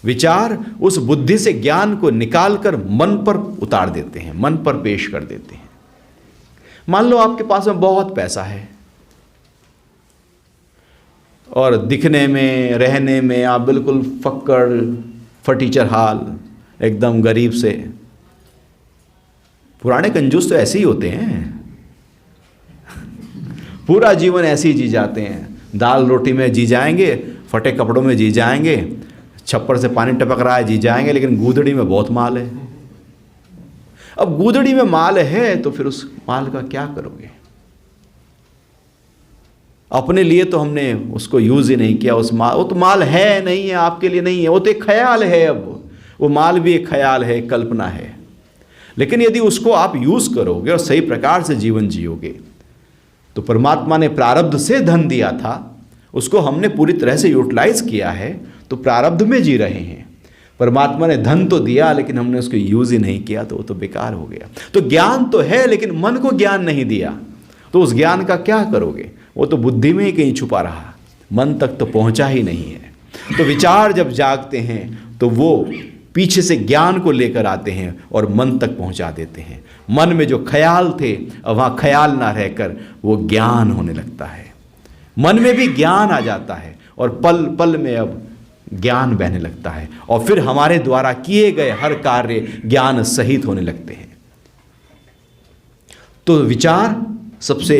विचार उस बुद्धि से ज्ञान को निकालकर मन पर उतार देते हैं, मन पर पेश कर देते हैं। मान लो आपके पास में बहुत पैसा है और दिखने में, रहने में आप बिल्कुल फक्कड़, फटीचर हाल, एकदम गरीब से। पुराने कंजूस तो ऐसे ही होते हैं, पूरा जीवन ऐसे ही जी जाते हैं। दाल रोटी में जी जाएंगे, फटे कपड़ों में जी जाएंगे, छप्पर से पानी टपक रहा है जी जाएंगे, लेकिन गूदड़ी में बहुत माल है। अब गूदड़ी में माल है तो फिर उस माल का क्या करोगे? अपने लिए तो हमने उसको यूज ही नहीं किया। उस माल, वो तो माल है नहीं है, आपके लिए नहीं है, वो तो एक ख्याल है। अब वो माल भी एक ख्याल है, एक कल्पना है। लेकिन यदि उसको आप यूज करोगे और सही प्रकार से जीवन जियोगे, तो परमात्मा ने प्रारब्ध से धन दिया था, उसको हमने पूरी तरह से यूटिलाइज किया है, तो प्रारब्ध में जी रहे हैं। परमात्मा ने धन तो दिया लेकिन हमने उसको यूज ही नहीं किया, तो वो तो बेकार हो गया। तो ज्ञान तो है लेकिन मन को ज्ञान नहीं दिया, तो उस ज्ञान का क्या करोगे? वो तो बुद्धि में ही कहीं छुपा रहा, मन तक तो पहुंचा ही नहीं है। तो विचार जब जागते हैं तो वो पीछे से ज्ञान को लेकर आते हैं और मन तक पहुंचा देते हैं। मन में जो ख्याल थे, अब वहाँ ख्याल ना रहकर वो ज्ञान होने लगता है। मन में भी ज्ञान आ जाता है और पल पल में अब ज्ञान बहने लगता है और फिर हमारे द्वारा किए गए हर कार्य ज्ञान सहित होने लगते हैं। तो विचार सबसे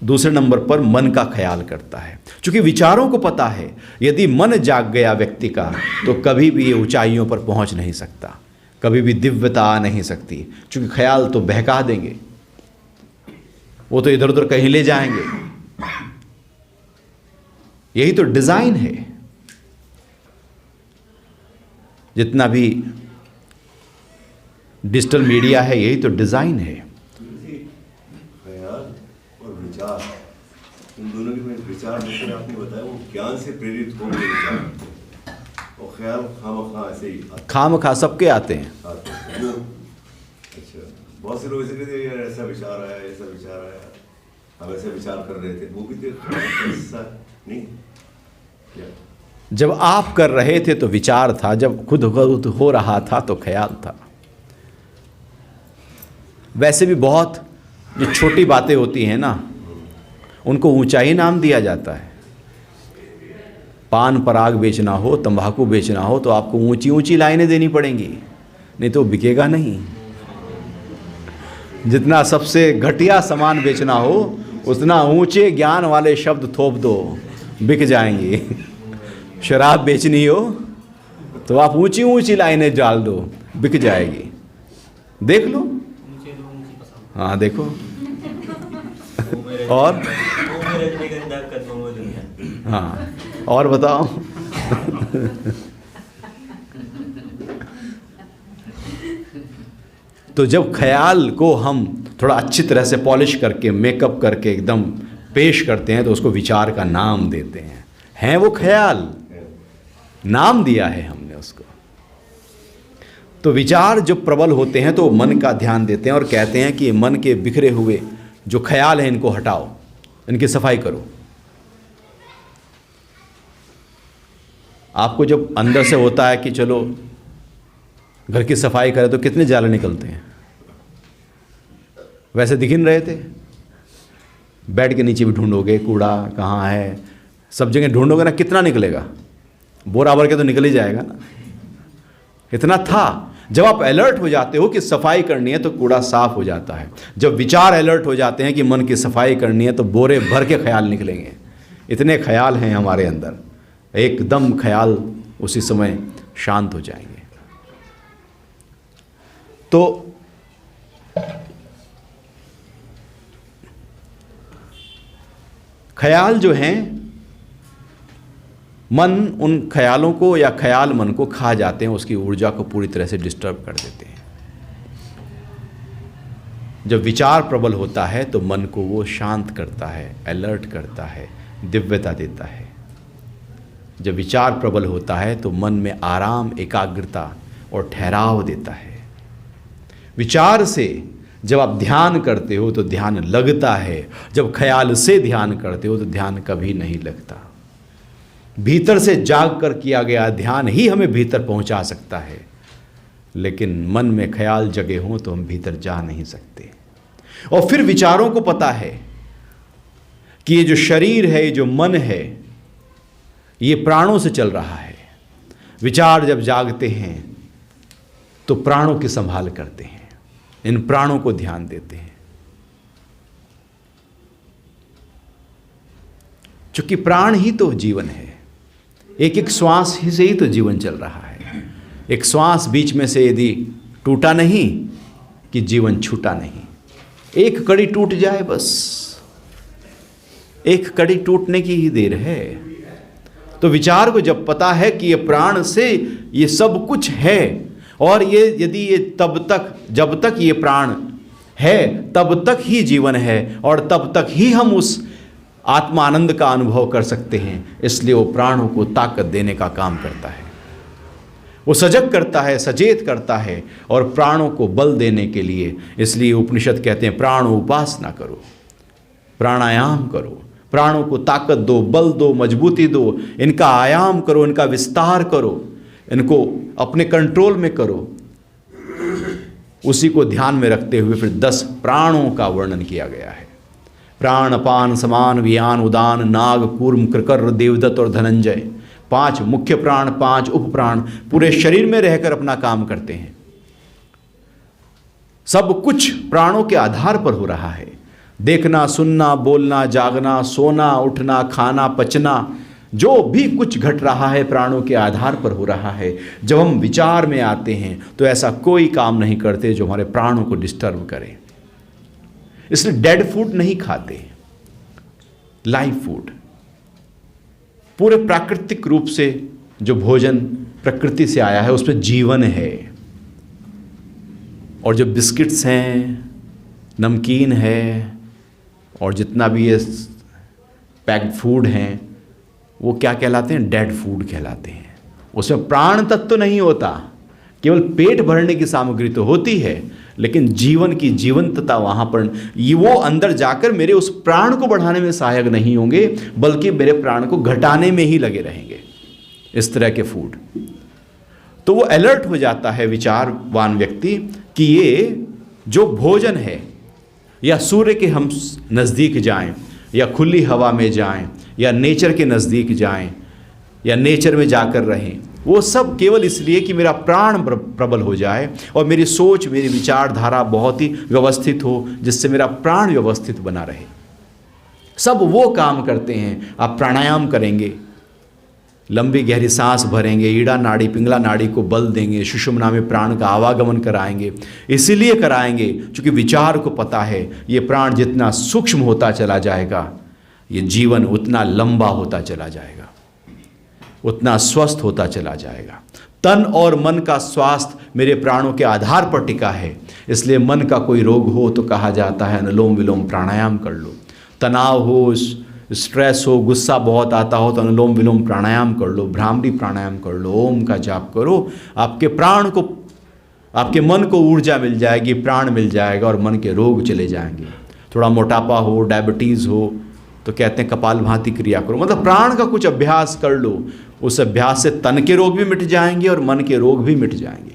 दूसरे नंबर पर मन का ख्याल करता है। क्योंकि विचारों को पता है यदि मन जाग गया व्यक्ति का तो कभी भी ये ऊंचाइयों पर पहुंच नहीं सकता, कभी भी दिव्यता आ नहीं सकती। क्योंकि ख्याल तो बहका देंगे, वो तो इधर उधर कहीं ले जाएंगे। यही तो डिजाइन है। जितना भी डिजिटल मीडिया है, यही तो डिजाइन है। इन दोनों के विचार जैसे आपने बताया वो ज्ञान से प्रेरित होंगे विचार, और ख्याल खामखा ऐसे ही खामखा सबके आते हैं। अच्छा, बहुत से लोग ऐसे कहते हैं यार ऐसा विचार आया, ऐसा विचार आया, हम ऐसे विचार कर रहे थे, वो भी तो ऐसा नहीं क्या? जब आप कर रहे थे तो विचार था, जब खुद हो रहा था तो ख्याल था। वैसे भी बहुत जो छोटी बातें होती हैं ना, उनको ऊंचाई नाम दिया जाता है। पान पराग बेचना हो, तंबाकू बेचना हो तो आपको ऊंची ऊंची लाइनें देनी पड़ेंगी, नहीं तो बिकेगा नहीं। जितना सबसे घटिया सामान बेचना हो उतना ऊंचे ज्ञान वाले शब्द थोप दो, बिक जाएंगे। शराब बेचनी हो तो आप ऊंची ऊंची लाइनें डाल दो, बिक जाएगी। देख लो, हाँ देखो। और हाँ, और बताओ। तो जब ख्याल को हम थोड़ा अच्छी तरह से पॉलिश करके, मेकअप करके एकदम पेश करते हैं तो उसको विचार का नाम देते हैं। है वो ख्याल, नाम दिया है हमने उसको। तो विचार जो प्रबल होते हैं तो मन का ध्यान देते हैं और कहते हैं कि मन के बिखरे हुए जो ख्याल हैं इनको हटाओ, इनकी सफाई करो। आपको जब अंदर से होता है कि चलो घर की सफाई करें तो कितने जाले निकलते हैं। वैसे दिख नहीं रहे थे, बेड के नीचे भी ढूंढोगे कूड़ा कहाँ है, सब जगह ढूंढोगे ना, कितना निकलेगा? बोरा भर के तो निकल ही जाएगा ना। इतना था, जब आप अलर्ट हो जाते हो कि सफाई करनी है तो कूड़ा साफ हो जाता है। जब विचार अलर्ट हो जाते हैं कि मन की सफाई करनी है तो बोरे भर के ख्याल निकलेंगे। इतने ख्याल हैं हमारे अंदर, एकदम ख्याल उसी समय शांत हो जाएंगे। तो ख्याल जो हैं, मन उन ख्यालों को या ख्याल मन को खा जाते हैं, उसकी ऊर्जा को पूरी तरह से डिस्टर्ब कर देते हैं। जब विचार प्रबल होता है तो मन को वो शांत करता है, अलर्ट करता है, दिव्यता देता है। जब विचार प्रबल होता है तो मन में आराम, एकाग्रता और ठहराव देता है। विचार से जब आप ध्यान करते हो तो ध्यान लगता है, जब ख्याल से ध्यान करते हो तो ध्यान कभी नहीं लगता। भीतर से जाग कर किया गया ध्यान ही हमें भीतर पहुंचा सकता है, लेकिन मन में ख्याल जगे हों तो हम भीतर जा नहीं सकते। और फिर विचारों को पता है कि ये जो शरीर है, ये जो मन है, ये प्राणों से चल रहा है। विचार जब जागते हैं तो प्राणों की संभाल करते हैं, इन प्राणों को ध्यान देते हैं। चूंकि प्राण ही तो जीवन है, एक एक श्वास ही से ही तो जीवन चल रहा है। एक श्वास बीच में से यदि टूटा नहीं कि जीवन छूटा नहीं। एक कड़ी टूट जाए, बस एक कड़ी टूटने की ही देर है। तो विचार को जब पता है कि ये प्राण से ये सब कुछ है, और ये यदि ये जब तक ये प्राण है तब तक ही जीवन है, और तब तक ही हम उस आत्मानंद का अनुभव कर सकते हैं। इसलिए वो प्राणों को ताकत देने का काम करता है, वो सजग करता है, सचेत करता है, और प्राणों को बल देने के लिए। इसलिए उपनिषद कहते हैं प्राण उपासना करो, प्राणायाम करो, प्राणों को ताकत दो, बल दो, मजबूती दो, इनका आयाम करो, इनका विस्तार करो, इनको अपने कंट्रोल में करो। उसी को ध्यान में रखते हुए फिर 10 प्राणों का वर्णन किया गया है। प्राण, अपान, समान, वियान, उदान, नाग, कूर्म, कृकर, देवदत्त और धनंजय। 5 मुख्य प्राण, 5 उप प्राण पूरे शरीर में रहकर अपना काम करते हैं। सब कुछ प्राणों के आधार पर हो रहा है। देखना, सुनना, बोलना, जागना, सोना, उठना, खाना, पचना, जो भी कुछ घट रहा है प्राणों के आधार पर हो रहा है। जब हम विचार में आते हैं तो ऐसा कोई काम नहीं करते जो हमारे प्राणों को डिस्टर्ब करे। इसलिए डेड फूड नहीं खाते, लाइव फूड। पूरे प्राकृतिक रूप से जो भोजन प्रकृति से आया है उसमें जीवन है। और जो बिस्किट्स हैं, नमकीन है, और जितना भी ये पैक्ड फूड हैं, वो क्या कहलाते हैं? डेड फूड कहलाते हैं। उसमें प्राण तत्व तो नहीं होता, केवल पेट भरने की सामग्री तो होती है, लेकिन जीवन की जीवंतता वहाँ पर ये वो अंदर जाकर मेरे उस प्राण को बढ़ाने में सहायक नहीं होंगे, बल्कि मेरे प्राण को घटाने में ही लगे रहेंगे, इस तरह के फूड। तो वो अलर्ट हो जाता है विचारवान व्यक्ति कि ये जो भोजन है, या सूर्य के हम नज़दीक जाएं, या खुली हवा में जाएं, या नेचर के नज़दीक जाएं, या नेचर में जाकर रहें, वो सब केवल इसलिए कि मेरा प्राण प्रबल हो जाए और मेरी सोच, मेरी विचारधारा बहुत ही व्यवस्थित हो, जिससे मेरा प्राण व्यवस्थित बना रहे। सब वो काम करते हैं। आप प्राणायाम करेंगे, लंबी गहरी सांस भरेंगे, ईड़ा नाड़ी, पिंगला नाड़ी को बल देंगे, सुषुम्ना में प्राण का आवागमन कराएंगे। इसीलिए कराएंगे क्योंकि विचार को पता है ये प्राण जितना सूक्ष्म होता चला जाएगा, ये जीवन उतना लंबा होता चला जाएगा, उतना स्वस्थ होता चला जाएगा। तन और मन का स्वास्थ्य मेरे प्राणों के आधार पर टिका है। इसलिए मन का कोई रोग हो तो कहा जाता है अनुलोम विलोम प्राणायाम कर लो। तनाव हो, स्ट्रेस हो, गुस्सा बहुत आता हो तो अनुलोम विलोम प्राणायाम कर लो, भ्रामरी प्राणायाम कर लो, ओम का जाप करो। आपके प्राण को, आपके मन को ऊर्जा मिल जाएगी, प्राण मिल जाएगा और मन के रोग चले जाएंगे। थोड़ा मोटापा हो, डायबिटीज़ हो तो कहते हैं कपालभाति क्रिया करो, मतलब प्राण का कुछ अभ्यास कर लो। उस अभ्यास से तन के रोग भी मिट जाएंगे और मन के रोग भी मिट जाएंगे।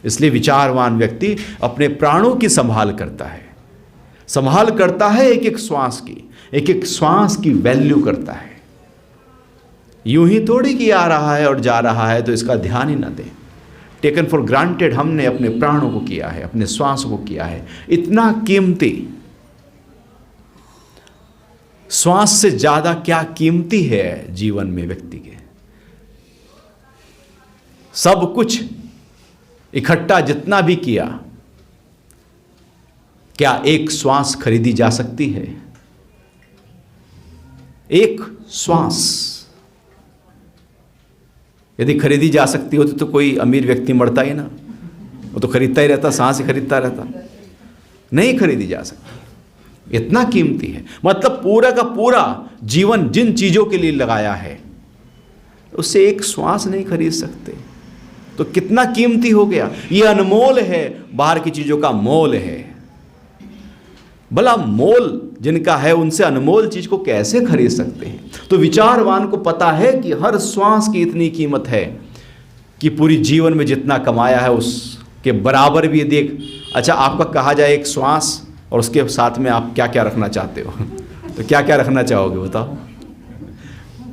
इसलिए विचारवान व्यक्ति अपने प्राणों की संभाल करता है, संभाल करता है एक एक श्वास की, एक एक श्वास की वैल्यू करता है। यूं ही थोड़ी कि आ रहा है और जा रहा है तो इसका ध्यान ही न दें। टेकन फॉर ग्रांटेड हमने अपने प्राणों को किया है, अपने श्वास को किया है। इतना कीमती, श्वास से ज्यादा क्या कीमती है जीवन में व्यक्ति के। सब कुछ इकट्ठा जितना भी किया, क्या एक श्वास खरीदी जा सकती है? एक श्वास यदि खरीदी जा सकती होती तो कोई अमीर व्यक्ति मरता ही ना, वो तो खरीदता ही रहता, सांस ही खरीदता रहता। नहीं खरीदी जा सकती, इतना कीमती है। मतलब पूरा का पूरा जीवन जिन चीजों के लिए लगाया है उससे एक श्वास नहीं खरीद सकते, तो कितना कीमती हो गया। ये अनमोल है, बाहर की चीजों का मोल है। भला मोल जिनका है उनसे अनमोल चीज को कैसे खरीद सकते हैं? तो विचारवान को पता है कि हर श्वास की इतनी कीमत है कि पूरी जीवन में जितना कमाया है उसके बराबर भी देख। अच्छा, आपका कहा जाए एक श्वास और उसके साथ में आप क्या क्या रखना चाहते हो, तो क्या क्या रखना चाहोगे बताओ?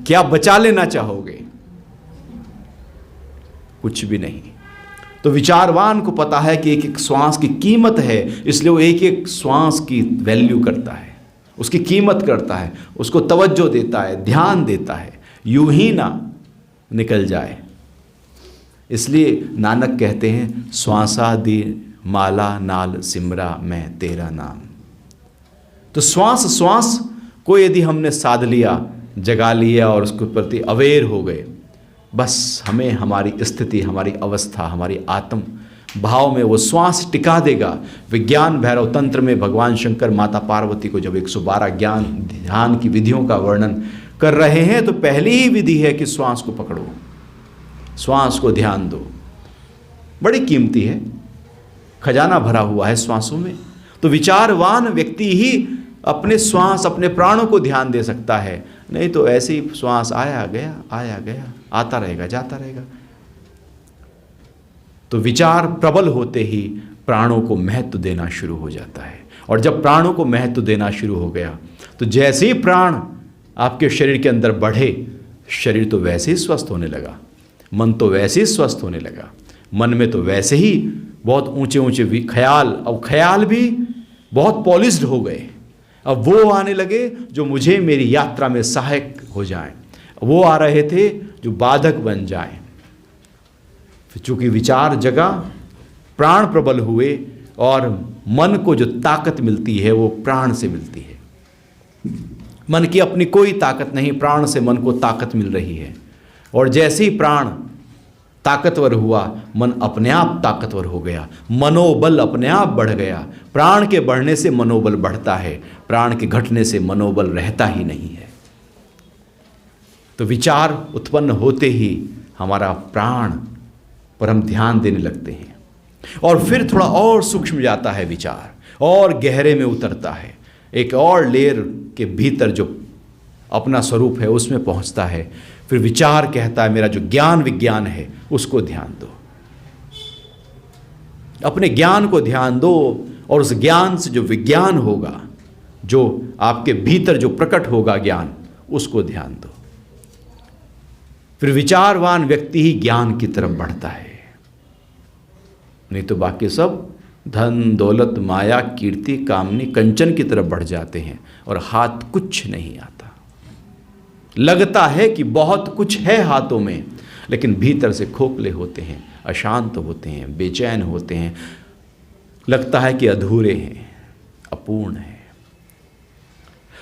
क्या बचा लेना चाहोगे? कुछ भी नहीं। तो विचारवान को पता है कि एक एक श्वास की कीमत है, इसलिए वो एक एक श्वास की वैल्यू करता है, उसकी कीमत करता है, उसको तवज्जो देता है, ध्यान देता है, यूं ही ना निकल जाए। इसलिए नानक कहते हैं, श्वासा दी माला नाल सिमरा मैं तेरा नाम। तो श्वास श्वास को यदि हमने साध लिया, जगा लिया और उसके प्रति अवेयर हो गए, बस हमें हमारी स्थिति, हमारी अवस्था, हमारी आत्म भाव में वो श्वास टिका देगा। विज्ञान भैरव तंत्र में भगवान शंकर माता पार्वती को जब 112 ज्ञान ध्यान की विधियों का वर्णन कर रहे हैं तो पहली ही विधि है कि श्वास को पकड़ो, श्वास को ध्यान दो। बड़ी कीमती है, खजाना भरा हुआ है श्वासों में। तो विचारवान व्यक्ति ही अपने श्वास, अपने प्राणों को ध्यान दे सकता है, नहीं तो ऐसे ही श्वास आया गया आता रहेगा, जाता रहेगा। तो विचार प्रबल होते ही प्राणों को महत्व देना शुरू हो जाता है, और जब प्राणों को महत्व देना शुरू हो गया तो जैसे ही प्राण आपके शरीर के अंदर बढ़े, शरीर तो वैसे ही स्वस्थ होने लगा, मन तो वैसे ही स्वस्थ होने लगा, मन में तो वैसे ही बहुत ऊंचे ऊंचे ख्याल, अब ख्याल भी बहुत पॉलिश्ड हो गए। अब वो आने लगे जो मुझे मेरी यात्रा में सहायक हो जाएं, वो आ रहे थे जो बाधक बन जाएं। चूंकि विचार जगा, प्राण प्रबल हुए, और मन को जो ताकत मिलती है वो प्राण से मिलती है। मन की अपनी कोई ताकत नहीं, प्राण से मन को ताकत मिल रही है। और जैसे ही प्राण ताकतवर हुआ, मन अपने आप ताकतवर हो गया, मनोबल अपने आप बढ़ गया। प्राण के बढ़ने से मनोबल बढ़ता है, प्राण के घटने से मनोबल रहता ही नहीं है। तो विचार उत्पन्न होते ही हमारा प्राण पर हम ध्यान देने लगते हैं, और फिर थोड़ा और सूक्ष्म जाता है विचार, और गहरे में उतरता है, एक और लेयर के भीतर जो अपना स्वरूप है उसमें पहुंचता है। फिर विचार कहता है, मेरा जो ज्ञान विज्ञान है उसको ध्यान दो, अपने ज्ञान को ध्यान दो, और उस ज्ञान से जो विज्ञान होगा, जो आपके भीतर जो प्रकट होगा ज्ञान, उसको ध्यान दो। फिर विचारवान व्यक्ति ही ज्ञान की तरफ बढ़ता है, नहीं तो बाकी सब धन दौलत माया कीर्ति कामनी कंचन की तरफ बढ़ जाते हैं, और हाथ कुछ नहीं आता। लगता है कि बहुत कुछ है हाथों में, लेकिन भीतर से खोखले होते हैं, अशांत होते हैं, बेचैन होते हैं, लगता है कि अधूरे हैं, अपूर्ण है।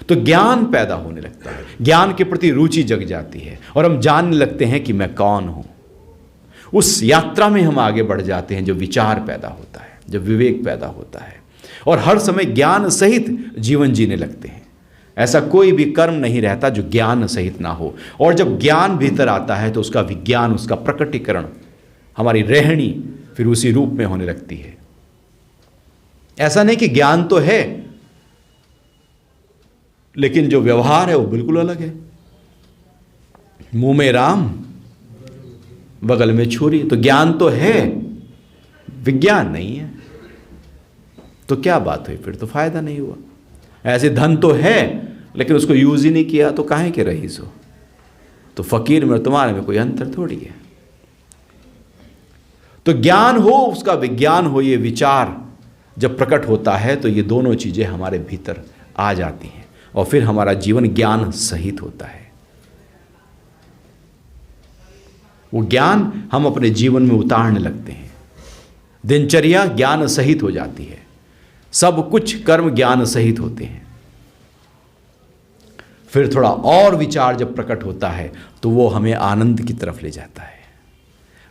तो ज्ञान पैदा होने लगता है, ज्ञान के प्रति रुचि जग जाती है, और हम जानने लगते हैं कि मैं कौन हूं। उस यात्रा में हम आगे बढ़ जाते हैं, जो विचार पैदा होता है, जब विवेक पैदा होता है, और हर समय ज्ञान सहित जीवन जीने लगते हैं। ऐसा कोई भी कर्म नहीं रहता जो ज्ञान सहित ना हो, और जब ज्ञान भीतर आता है तो उसका विज्ञान, उसका प्रकटीकरण, हमारी रहनी फिर उसी रूप में होने लगती है। ऐसा नहीं कि ज्ञान तो है लेकिन जो व्यवहार है वो बिल्कुल अलग है। मुंह में राम बगल में छुरी, तो ज्ञान तो है, विज्ञान नहीं है, तो क्या बात हुई? फिर तो फायदा नहीं हुआ। ऐसे धन तो है लेकिन उसको यूज ही नहीं किया, तो काहे के रईस हो? तो फकीर में तुम्हारे में कोई अंतर थोड़ी है। तो ज्ञान हो, उसका विज्ञान हो, ये विचार जब प्रकट होता है तो ये दोनों चीज़ें हमारे भीतर आ जाती हैं और फिर हमारा जीवन ज्ञान सहित होता है। वो ज्ञान हम अपने जीवन में उतारने लगते हैं। दिनचर्या ज्ञान सहित हो जाती है, सब कुछ कर्म ज्ञान सहित होते हैं। फिर थोड़ा और विचार जब प्रकट होता है तो वो हमें आनंद की तरफ ले जाता है।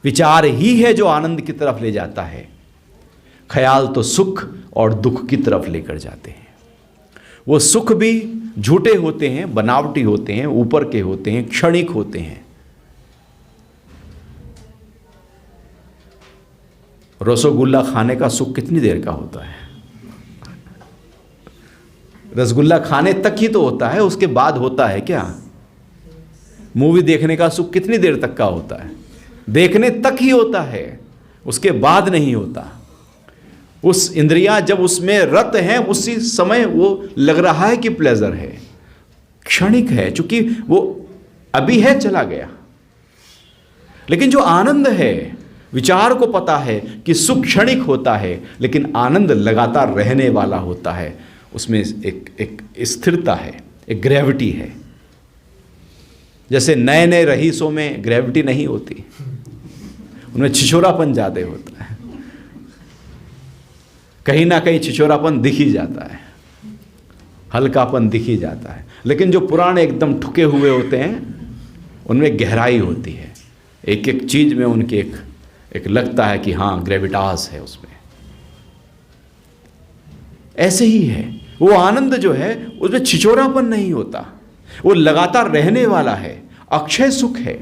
विचार ही है जो आनंद की तरफ ले जाता है। ख्याल तो सुख और दुख की तरफ लेकर जाते हैं। वो सुख भी झूठे होते हैं, बनावटी होते हैं, ऊपर के होते हैं, क्षणिक होते हैं। रसगुल्ला खाने का सुख कितनी देर का होता है? रसगुल्ला खाने तक ही तो होता है, उसके बाद होता है क्या? मूवी देखने का सुख कितनी देर तक का होता है? देखने तक ही होता है, उसके बाद नहीं होता। उस इंद्रियां जब उसमें रत हैं, उसी समय वो लग रहा है कि प्लेजर है, क्षणिक है, क्योंकि वो अभी है, चला गया। लेकिन जो आनंद है, विचार को पता है कि सुख क्षणिक होता है लेकिन आनंद लगातार रहने वाला होता है। उसमें एक स्थिरता है, एक ग्रेविटी है। जैसे नए नए रईसों में ग्रेविटी नहीं होती, उनमें छिछोरापन ज़्यादा होता है, कहीं ना कहीं छिछोरापन दिख ही जाता है, हल्कापन दिख ही जाता है। लेकिन जो पुराने एकदम ठुके हुए होते हैं उनमें गहराई होती है, एक एक चीज़ में उनके एक लगता है कि हाँ ग्रेविटास है उसमें। ऐसे ही है वो आनंद जो है, उसमें छिछोरापन नहीं होता, वो लगातार रहने वाला है, अक्षय सुख है,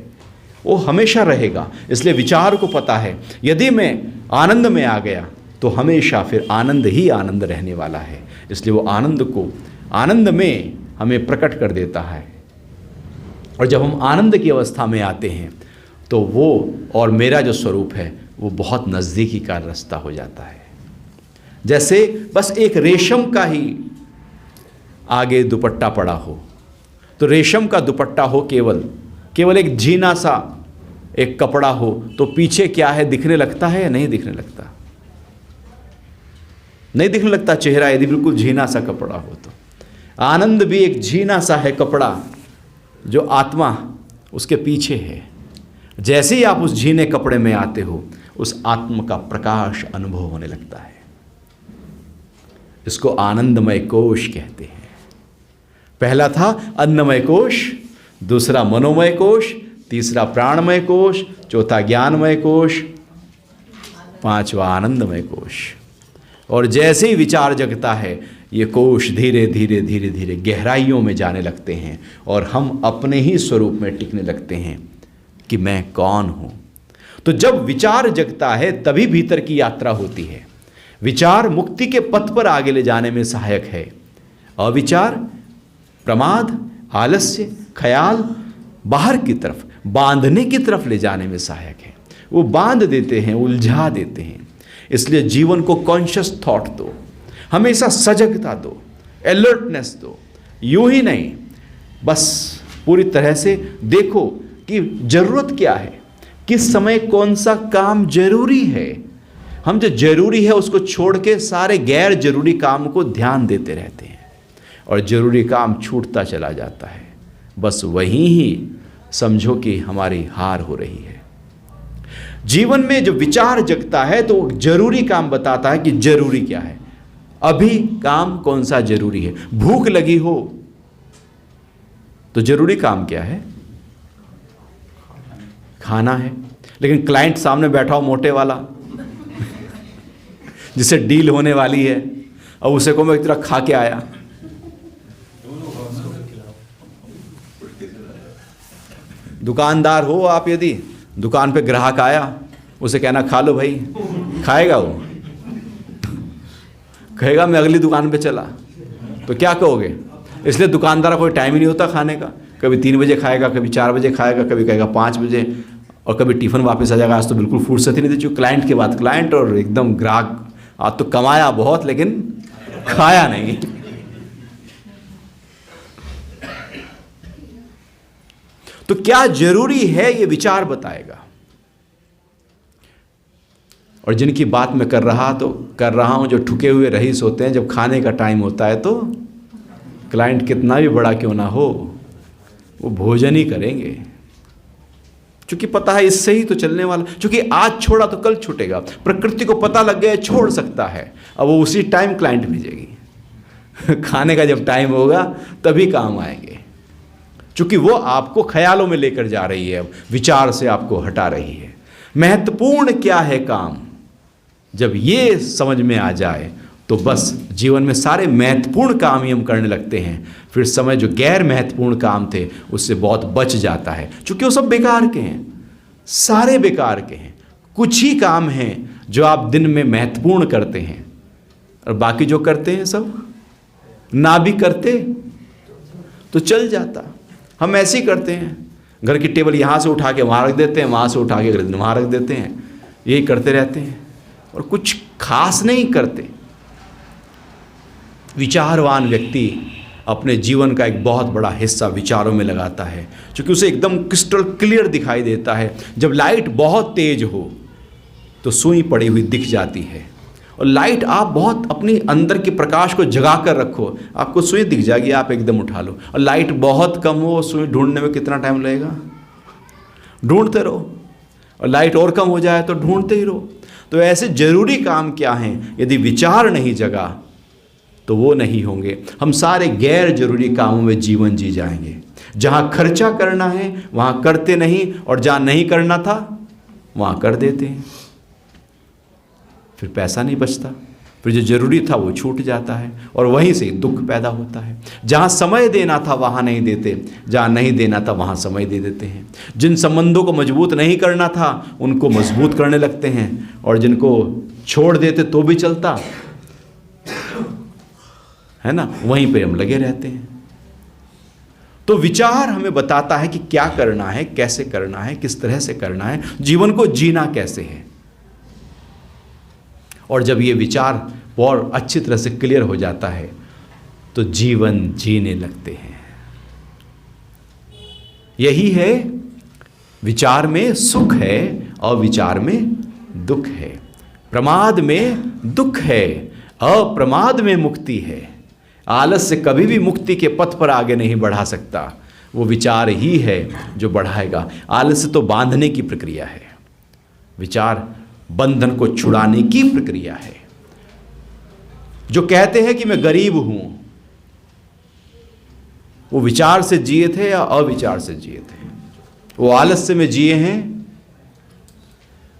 वो हमेशा रहेगा। इसलिए विचार को पता है यदि मैं आनंद में आ गया तो हमेशा फिर आनंद ही आनंद रहने वाला है। इसलिए वो आनंद को आनंद में हमें प्रकट कर देता है। और जब हम आनंद की अवस्था में आते हैं तो वो और मेरा जो स्वरूप है वो बहुत नज़दीकी का रास्ता हो जाता है। जैसे बस एक रेशम का ही आगे दुपट्टा पड़ा हो, तो रेशम का दुपट्टा हो, केवल एक झीना सा एक कपड़ा हो, तो पीछे क्या है दिखने लगता है या नहीं दिखने लगता? नहीं दिखने लगता चेहरा, यदि बिल्कुल झीना सा कपड़ा हो तो। आनंद भी एक झीना सा है कपड़ा, जो आत्मा उसके पीछे है। जैसे ही आप उस झीने कपड़े में आते हो, उस आत्मा का प्रकाश अनुभव होने लगता है। इसको आनंदमय कोश कहते हैं। पहला था अन्नमय कोश, दूसरा मनोमय कोश, तीसरा प्राणमय कोश, चौथा ज्ञानमय कोश, पांचवा आनंदमय कोश। और जैसे ही विचार जगता है, ये कोश धीरे धीरे धीरे धीरे गहराइयों में जाने लगते हैं और हम अपने ही स्वरूप में टिकने लगते हैं कि मैं कौन हूँ। तो जब विचार जगता है तभी भीतर की यात्रा होती है। विचार मुक्ति के पथ पर आगे ले जाने में सहायक है। अविचार, प्रमाद, आलस्य, ख्याल बाहर की तरफ, बांधने की तरफ ले जाने में सहायक है। वो बांध देते हैं, उलझा देते हैं। इसलिए जीवन को कॉन्शियस थॉट दो, हमेशा सजगता दो, अलर्टनेस दो। यूं ही नहीं, बस पूरी तरह से देखो कि जरूरत क्या है, किस समय कौन सा काम जरूरी है। हम जो जरूरी है उसको छोड़ के सारे गैर जरूरी काम को ध्यान देते रहते हैं और जरूरी काम छूटता चला जाता है। बस वहीं ही समझो कि हमारी हार हो रही है। जीवन में जो विचार जगता है तो जरूरी काम बताता है कि जरूरी क्या है, अभी काम कौन सा जरूरी है। भूख लगी हो तो जरूरी काम क्या है? खाना है। लेकिन क्लाइंट सामने बैठा हो, मोटे वाला, जिससे डील होने वाली है, और उसे को मैं एक तरह खा के आया। दुकानदार हो आप, यदि दुकान पे ग्राहक आया, उसे कहना खा लो भाई, खाएगा वो? कहेगा मैं अगली दुकान पे चला। तो क्या कहोगे? इसलिए दुकानदार का कोई टाइम ही नहीं होता खाने का। कभी 3 बजे खाएगा, कभी 4 बजे खाएगा, कभी कहेगा 5 बजे, और कभी टिफ़िन वापस आ जाएगा। आज तो बिल्कुल फुर्सत ही नहीं थी, क्लाइंट के बाद क्लाइंट और एकदम ग्राहक। आज तो कमाया बहुत लेकिन खाया नहीं। तो क्या जरूरी है ये विचार बताएगा। और जिनकी बात मैं कर रहा हूँ जो ठुके हुए रईस होते हैं, जब खाने का टाइम होता है तो क्लाइंट कितना भी बड़ा क्यों ना हो वो भोजन ही करेंगे, क्योंकि पता है इससे ही तो चलने वाला, क्योंकि आज छोड़ा तो कल छूटेगा। प्रकृति को पता लग गया छोड़ सकता है, अब वो उसी टाइम क्लाइंट भेजेगी खाने का जब टाइम होगा तभी काम आएंगे, क्योंकि वो आपको ख्यालों में लेकर जा रही है, विचार से आपको हटा रही है। महत्वपूर्ण क्या है काम, जब ये समझ में आ जाए तो बस जीवन में सारे महत्वपूर्ण काम ही हम करने लगते हैं। फिर समय जो गैर महत्वपूर्ण काम थे उससे बहुत बच जाता है, क्योंकि वो सब बेकार के हैं, सारे बेकार के हैं। कुछ ही काम हैं जो आप दिन में महत्वपूर्ण करते हैं, और बाकी जो करते हैं सब ना भी करते तो चल जाता। हम ऐसे ही करते हैं, घर की टेबल यहाँ से उठा के वहाँ रख देते हैं, वहाँ से उठा के अगले दिन वहाँ रख देते हैं, यही करते रहते हैं और कुछ खास नहीं करते। विचारवान व्यक्ति अपने जीवन का एक बहुत बड़ा हिस्सा विचारों में लगाता है, क्योंकि उसे एकदम क्रिस्टल क्लियर दिखाई देता है। जब लाइट बहुत तेज हो तो सुई पड़ी हुई दिख जाती है, और लाइट आप बहुत अपनी अंदर के प्रकाश को जगा कर रखो, आपको सुई दिख जाएगी, आप एकदम उठा लो। और लाइट बहुत कम हो, सुई ढूंढने में कितना टाइम लगेगा, ढूंढते रहो, और लाइट और कम हो जाए तो ढूंढते ही रहो। तो ऐसे जरूरी काम क्या हैं, यदि विचार नहीं जगा तो वो नहीं होंगे। हम सारे गैर जरूरी कामों में जीवन जी जाएंगे। जहाँ खर्चा करना है वहाँ करते नहीं, और जहाँ नहीं करना था वहाँ कर देते हैं, फिर पैसा नहीं बचता, फिर जो जरूरी था वो छूट जाता है, और वहीं से दुख पैदा होता है। जहाँ समय देना था वहाँ नहीं देते, जहाँ नहीं देना था वहाँ समय दे देते हैं। जिन संबंधों को मजबूत नहीं करना था उनको मजबूत करने लगते हैं, और जिनको छोड़ देते तो भी चलता है ना, वहीं पे हम लगे रहते हैं। तो विचार हमें बताता है कि क्या करना है, कैसे करना है, किस तरह से करना है, जीवन को जीना कैसे है। और जब ये विचार और अच्छी तरह से क्लियर हो जाता है तो जीवन जीने लगते हैं। यही है, विचार में सुख है और विचार में दुख है। प्रमाद में दुख है, अप्रमाद में मुक्ति है। आलस से कभी भी मुक्ति के पथ पर आगे नहीं बढ़ा सकता, वो विचार ही है जो बढ़ाएगा। आलस तो बांधने की प्रक्रिया है, विचार बंधन को छुड़ाने की प्रक्रिया है। जो कहते हैं कि मैं गरीब हूं, वो विचार से जिए थे या अविचार से जिए थे? वो आलस्य में जिए हैं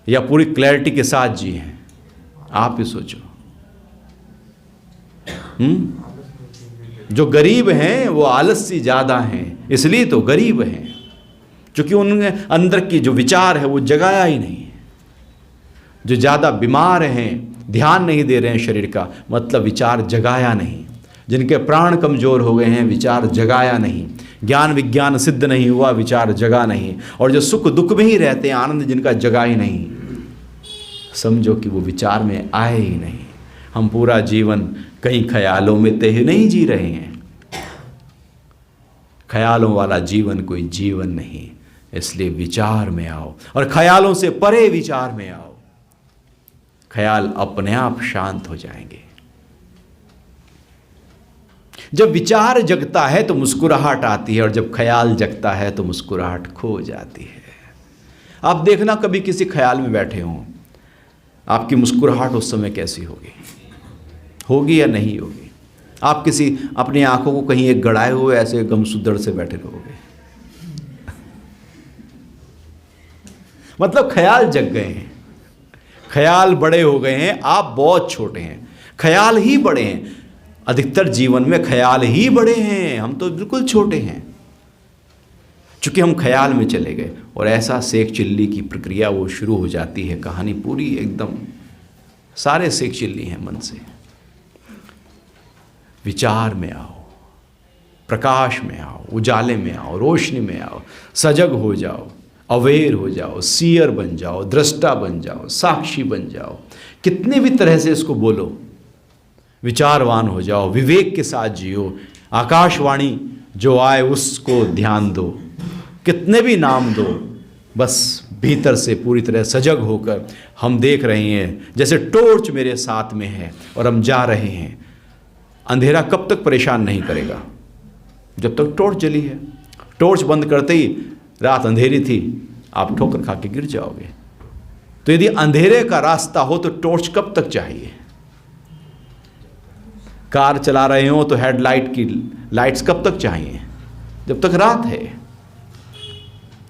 या पूरी क्लैरिटी के साथ जिए हैं? आप ही सोचो। जो गरीब हैं वो आलसी ज़्यादा हैं, इसलिए तो गरीब हैं, क्योंकि उनके अंदर की जो विचार है वो जगाया ही नहीं है। जो ज़्यादा बीमार हैं, ध्यान नहीं दे रहे हैं शरीर का, मतलब विचार जगाया नहीं। जिनके प्राण कमज़ोर हो गए हैं, विचार जगाया नहीं। ज्ञान विज्ञान सिद्ध नहीं हुआ, विचार जगा नहीं। और जो सुख दुख में ही रहते हैं, आनंद जिनका जगा ही नहीं, समझो कि वो विचार में आए ही नहीं। हम पूरा जीवन कहीं ख्यालों में तय नहीं जी रहे हैं। ख्यालों वाला जीवन कोई जीवन नहीं, इसलिए विचार में आओ और ख्यालों से परे विचार में आओ। ख्याल अपने आप शांत हो जाएंगे। जब विचार जगता है तो मुस्कुराहट आती है, और जब ख्याल जगता है तो मुस्कुराहट खो जाती है। आप देखना, कभी किसी ख्याल में बैठे हों, आपकी मुस्कुराहट उस समय कैसी होगी, होगी या नहीं होगी? आप किसी अपनी आंखों को कहीं एक गड़ाए हुए ऐसे गमसुदड़ से बैठे रहोगे। मतलब ख्याल जग गए हैं, ख्याल बड़े हो गए हैं, आप बहुत छोटे हैं। ख्याल ही बड़े हैं, अधिकतर जीवन में ख्याल ही बड़े हैं, हम तो बिल्कुल छोटे हैं, चूंकि हम ख्याल में चले गए। और ऐसा सेक चिल्ली की प्रक्रिया वो शुरू हो जाती है, कहानी पूरी एकदम सारे सेक चिल्ली हैं मन से। विचार में आओ, प्रकाश में आओ, उजाले में आओ, रोशनी में आओ, सजग हो जाओ, अवेयर हो जाओ, सीयर बन जाओ, दृष्टा बन जाओ, साक्षी बन जाओ। कितने भी तरह से इसको बोलो, विचारवान हो जाओ, विवेक के साथ जियो। आकाशवाणी जो आए उसको ध्यान दो, कितने भी नाम दो, बस भीतर से पूरी तरह सजग होकर हम देख रहे हैं, जैसे टॉर्च मेरे साथ में है और हम जा रहे हैं। अंधेरा कब तक परेशान नहीं करेगा? जब तक टॉर्च जली है। टॉर्च बंद करते ही रात अंधेरी थी, आप ठोकर खा के गिर जाओगे। तो यदि अंधेरे का रास्ता हो तो टॉर्च कब तक चाहिए? कार चला रहे हो तो हेडलाइट की लाइट्स कब तक चाहिए? जब तक रात है।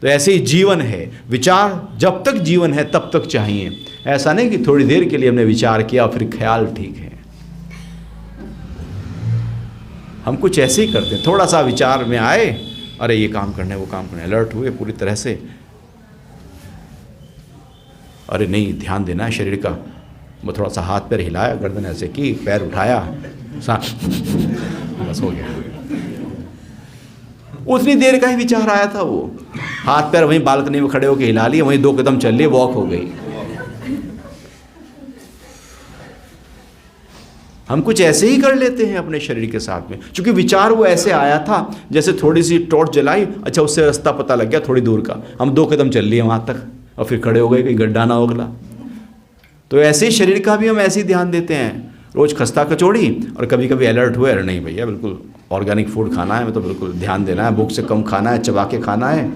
तो ऐसे ही जीवन है, विचार जब तक जीवन है तब तक चाहिए। ऐसा नहीं कि थोड़ी देर के लिए हमने विचार किया फिर ख्याल ठीक है। हम कुछ ऐसे ही करते हैं, थोड़ा सा विचार में आए, अरे ये काम करना है वो काम करना है, अलर्ट हुए पूरी तरह से, अरे नहीं ध्यान देना है शरीर का। वो थोड़ा सा हाथ पैर हिलाया, गर्दन ऐसे की, पैर उठाया, बस हो गया। उतनी देर का ही विचार आया था, वो हाथ पैर वहीं बालकनी में खड़े होकर हिला लिए, वहीं 2 कदम चल लिए, वॉक हो गई। हम कुछ ऐसे ही कर लेते हैं अपने शरीर के साथ में, क्योंकि विचार वो ऐसे आया था जैसे थोड़ी सी टॉर्च जलाई, अच्छा उससे रास्ता पता लग गया थोड़ी दूर का, हम 2 कदम चल लिए वहां तक और फिर खड़े हो गए, कहीं गड्ढा ना उगला। तो ऐसे ही शरीर का भी हम ऐसे ही ध्यान देते हैं, रोज खस्ता कचौड़ी, और कभी कभी अलर्ट हुए, अरे नहीं भैया बिल्कुल ऑर्गेनिक फूड खाना है, मैं तो बिल्कुल ध्यान देना है, भूख से कम खाना है, चबा के खाना है,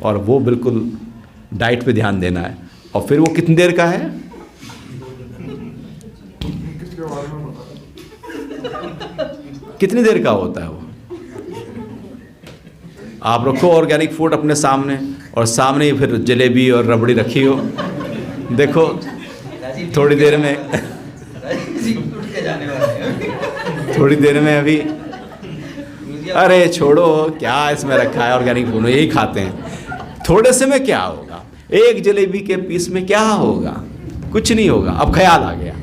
और वो बिल्कुल डाइट पे ध्यान देना है। और फिर वो कितनी देर का है? कितनी देर का होता है वो? आप रखो ऑर्गेनिक फूड अपने सामने, और सामने ही फिर जलेबी और रबड़ी रखी हो, देखो थोड़ी देर में थोड़ी देर में अभी, अरे छोड़ो क्या इसमें रखा है ऑर्गेनिक फूड, यही खाते हैं। थोड़े से में क्या होगा? एक जलेबी के पीस में क्या होगा? कुछ नहीं होगा। अब ख्याल आ गया,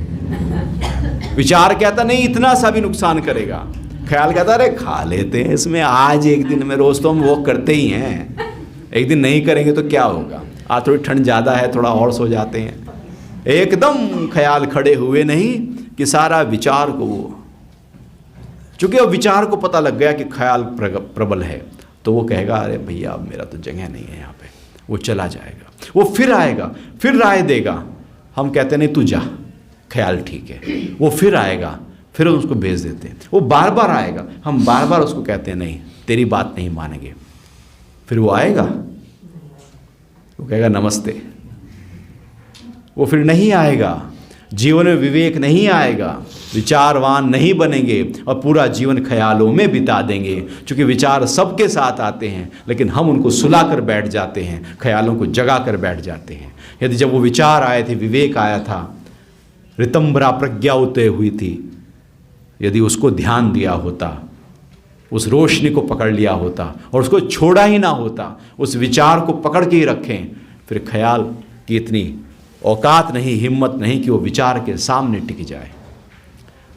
विचार कहता नहीं इतना सा भी नुकसान करेगा, ख्याल कहता अरे खा लेते हैं इसमें, आज एक दिन में, रोज तो हम वॉक करते ही हैं, एक दिन नहीं करेंगे तो क्या होगा, आज थोड़ी ठंड ज़्यादा है थोड़ा और सो जाते हैं। एकदम ख्याल खड़े हुए नहीं कि सारा विचार को वो, चूंकि अब विचार को पता लग गया कि ख्याल प्रबल है, तो वो कहेगा अरे भैया अब मेरा तो जगह नहीं है यहाँ पे, वो चला जाएगा, वो फिर आएगा, फिर राय देगा। हम कहते नहीं तू जा, ख्याल ठीक है, वो फिर आएगा, फिर हम उसको भेज देते हैं, वो बार बार आएगा, हम बार बार उसको कहते हैं नहीं तेरी बात नहीं मानेंगे, फिर वो आएगा, वो कहेगा नमस्ते, वो फिर नहीं आएगा, जीवन में विवेक नहीं आएगा, विचारवान नहीं बनेंगे और पूरा जीवन ख्यालों में बिता देंगे। क्योंकि विचार सबके साथ आते हैं, लेकिन हम उनको सुला कर बैठ जाते हैं, ख्यालों को जगा कर बैठ जाते हैं। यदि जब वो विचार आए थे, विवेक आया था, ऋतंबरा प्रज्ञा उदय हुई थी, यदि उसको ध्यान दिया होता, उस रोशनी को पकड़ लिया होता और उसको छोड़ा ही ना होता, उस विचार को पकड़ के ही रखें, फिर ख्याल की इतनी औकात नहीं, हिम्मत नहीं कि वो विचार के सामने टिक जाए।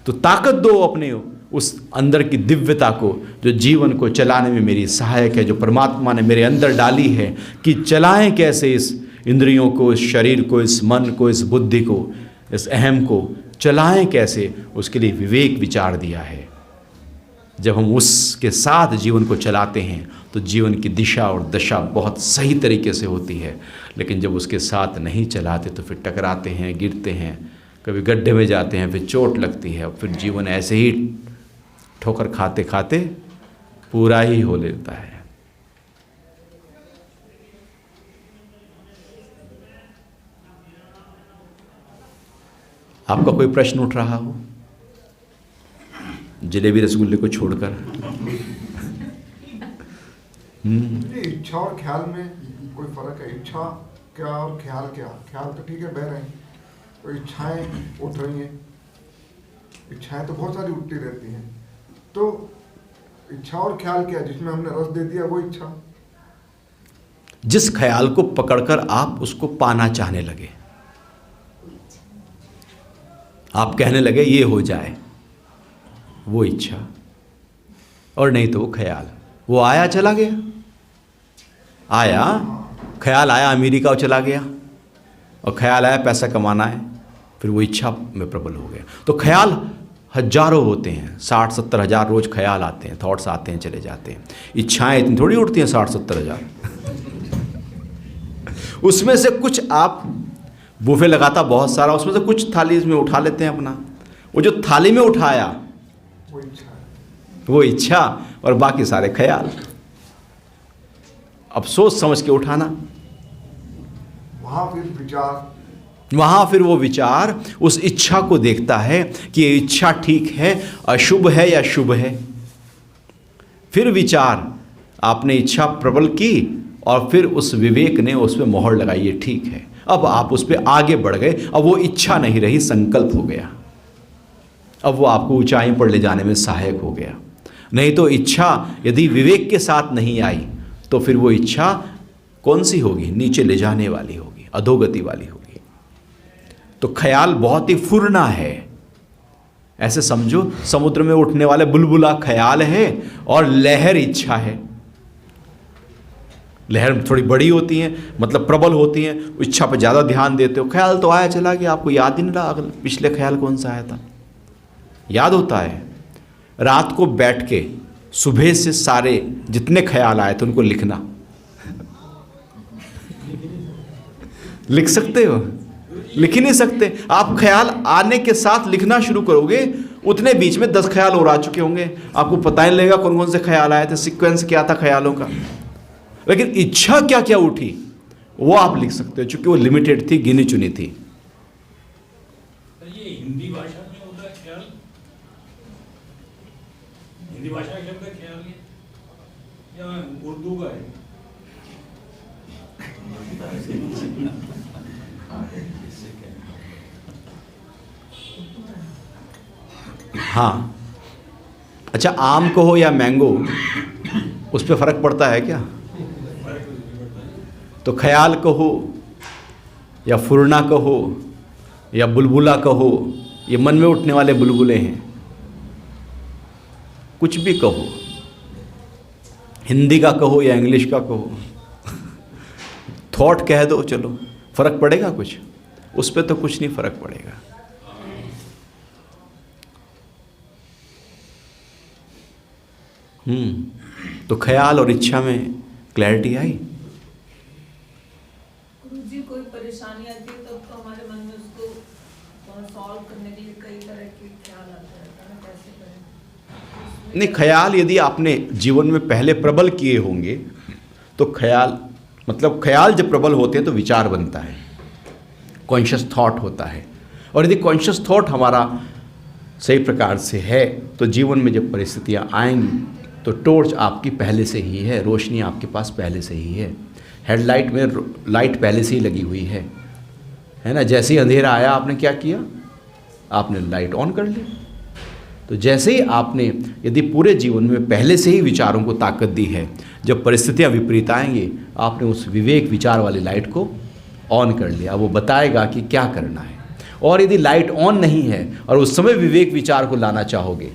तो ताकत दो अपने उस अंदर की दिव्यता को, जो जीवन को चलाने में मेरी सहायक है, जो परमात्मा ने मेरे अंदर डाली है, कि चलाएं कैसे इस इंद्रियों को, इस शरीर को, इस मन को, इस बुद्धि को, इस अहम को चलाएं कैसे, उसके लिए विवेक विचार दिया है। जब हम उसके साथ जीवन को चलाते हैं तो जीवन की दिशा और दशा बहुत सही तरीके से होती है। लेकिन जब उसके साथ नहीं चलाते तो फिर टकराते हैं, गिरते हैं, कभी गड्ढे में जाते हैं, फिर चोट लगती है, और फिर जीवन ऐसे ही ठोकर खाते खाते पूरा ही हो लेता है। आपका कोई प्रश्न उठ रहा हो जलेबी रसगुल्ले को छोड़कर? इच्छा और ख्याल में कोई फर्क है? इच्छा क्या और ख्याल क्या? ख्याल तो ठीक है, बह रहे हैं, तो इच्छाएं उठ रही हैं, इच्छाएं तो बहुत सारी उठती रहती हैं, तो इच्छा और ख्याल क्या? जिसमें हमने रस दे दिया वो इच्छा। जिस ख्याल को पकड़कर आप उसको पाना चाहने लगे, आप कहने लगे ये हो जाए, वो इच्छा, और नहीं तो वो ख्याल। वो आया चला गया, आया ख्याल आया अमीरी का, वो चला गया, और ख्याल आया पैसा कमाना है, फिर वो इच्छा में प्रबल हो गया। तो ख्याल हजारों होते हैं, 60-70 हज़ार रोज ख्याल आते हैं, थॉट्स आते हैं चले जाते हैं। इच्छाएं इतनी थोड़ी उठती हैं 60-70 हज़ार। उसमें से कुछ आप बुफे लगाता बहुत सारा, उसमें से कुछ थाली में उठा लेते हैं अपना। वो जो थाली में उठाया वो इच्छा है। वो इच्छा और बाकी सारे ख्याल। अब सोच समझ के उठाना। वहां फिर वो विचार उस इच्छा को देखता है कि ये इच्छा ठीक है, अशुभ है या शुभ है। फिर विचार, आपने इच्छा प्रबल की और फिर उस विवेक ने उस पर मोहर लगाई, ये ठीक है। अब आप उस पर आगे बढ़ गए। अब वो इच्छा नहीं रही, संकल्प हो गया। अब वो आपको ऊंचाई पर ले जाने में सहायक हो गया। नहीं तो इच्छा यदि विवेक के साथ नहीं आई तो फिर वो इच्छा कौन सी होगी? नीचे ले जाने वाली होगी, अधोगति वाली होगी। तो ख्याल बहुत ही फुरना है। ऐसे समझो समुद्र में उठने वाले बुलबुला ख्याल है और लहर इच्छा है। लहर थोड़ी बड़ी होती हैं, मतलब प्रबल होती हैं, इच्छा पर ज़्यादा ध्यान देते हो। ख्याल तो आया चला गया, आपको याद ही नहीं रहा पिछले ख्याल कौन सा आया था। याद होता है रात को बैठ के सुबह से सारे जितने ख्याल आए थे उनको लिखना। लिख सकते हो? लिख ही नहीं सकते। आप ख्याल आने के साथ लिखना शुरू करोगे, उतने बीच में 10 ख्याल और आ चुके होंगे। आपको पता ही नहीं लगेगा कौन कौन से ख्याल आए थे, सीक्वेंस क्या था ख्यालों का। लेकिन इच्छा क्या क्या उठी वो आप लिख सकते हो, चूंकि वो लिमिटेड थी, गिनी चुनी थी। ये हिंदी भाषा में होता है ख्याल? हिंदी भाषा का शब्द है ख्याल या उर्दू का है? हाँ, अच्छा, आम कहो या मैंगो, उस पर फर्क पड़ता है क्या? तो ख्याल कहो या फुरना कहो या बुलबुला कहो, ये मन में उठने वाले बुलबुले हैं। कुछ भी कहो, हिंदी का कहो या इंग्लिश का कहो, थॉट कह दो, चलो फर्क पड़ेगा कुछ? उस पर तो कुछ नहीं फर्क पड़ेगा। तो ख्याल और इच्छा में क्लैरिटी आई। गुरुजी, कोई परेशानी आती है तब तो हमारे मन में उसको सॉल्व करने के लिए कई तरह के ख्याल आते रहते हैं, कैसे करें? नहीं, ख्याल यदि आपने जीवन में पहले प्रबल किए होंगे तो ख्याल, मतलब ख्याल जब प्रबल होते हैं तो विचार बनता है, कॉन्शियस थॉट होता है। और यदि कॉन्शियस थॉट हमारा सही प्रकार से है तो जीवन में जब परिस्थितियाँ आएंगी तो टॉर्च आपकी पहले से ही है, रोशनी आपके पास पहले से ही है। हेडलाइट में लाइट पहले से ही लगी हुई है ना। जैसे ही अंधेरा आया आपने क्या किया? आपने लाइट ऑन कर ली। तो जैसे ही आपने यदि पूरे जीवन में पहले से ही विचारों को ताकत दी है, जब परिस्थितियां विपरीत आएंगी आपने उस विवेक विचार वाली लाइट को ऑन कर लिया। वो बताएगा कि क्या करना है। और यदि लाइट ऑन नहीं है और उस समय विवेक विचार को लाना चाहोगे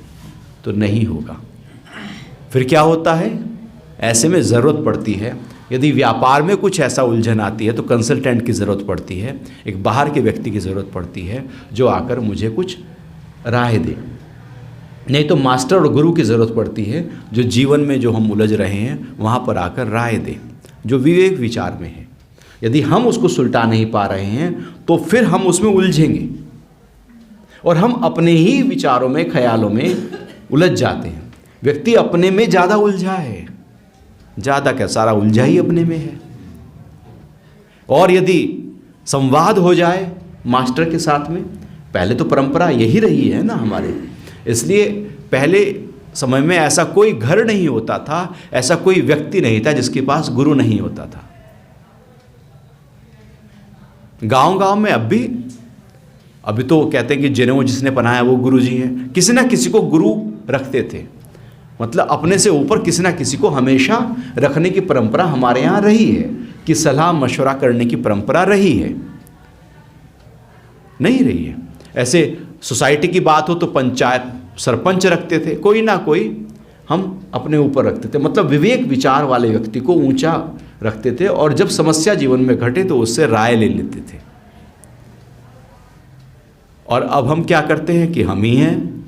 तो नहीं होगा। फिर क्या होता है? ऐसे में ज़रूरत पड़ती है, यदि व्यापार में कुछ ऐसा उलझन आती है तो कंसल्टेंट की ज़रूरत पड़ती है, एक बाहर के व्यक्ति की ज़रूरत पड़ती है जो आकर मुझे कुछ राय दे। नहीं तो मास्टर और गुरु की ज़रूरत पड़ती है जो जीवन में जो हम उलझ रहे हैं वहाँ पर आकर राय दे, जो विवेक विचार में है। यदि हम उसको सुलटा नहीं पा रहे हैं तो फिर हम उसमें उलझेंगे और हम अपने ही विचारों में, ख्यालों में उलझ जाते हैं। व्यक्ति अपने में ज़्यादा उलझा है, ज़्यादा क्या, सारा उलझा ही अपने में है। और यदि संवाद हो जाए मास्टर के साथ में, पहले तो परंपरा यही रही है ना हमारे, इसलिए पहले समय में ऐसा कोई घर नहीं होता था, ऐसा कोई व्यक्ति नहीं था जिसके पास गुरु नहीं होता था। गांव-गांव में अभी तो कहते हैं कि जनेऊ जिसने पहनाया वो गुरु जी हैं। किसी ना किसी को गुरु रखते थे, मतलब अपने से ऊपर किसी ना किसी को हमेशा रखने की परंपरा हमारे यहाँ रही है, कि सलाह मशवरा करने की परंपरा रही है, नहीं रही है। ऐसे सोसाइटी की बात हो तो पंचायत सरपंच रखते थे, कोई ना कोई हम अपने ऊपर रखते थे, मतलब विवेक विचार वाले व्यक्ति को ऊंचा रखते थे। और जब समस्या जीवन में घटे तो उससे राय ले लेते थे। और अब हम क्या करते हैं कि हम ही हैं,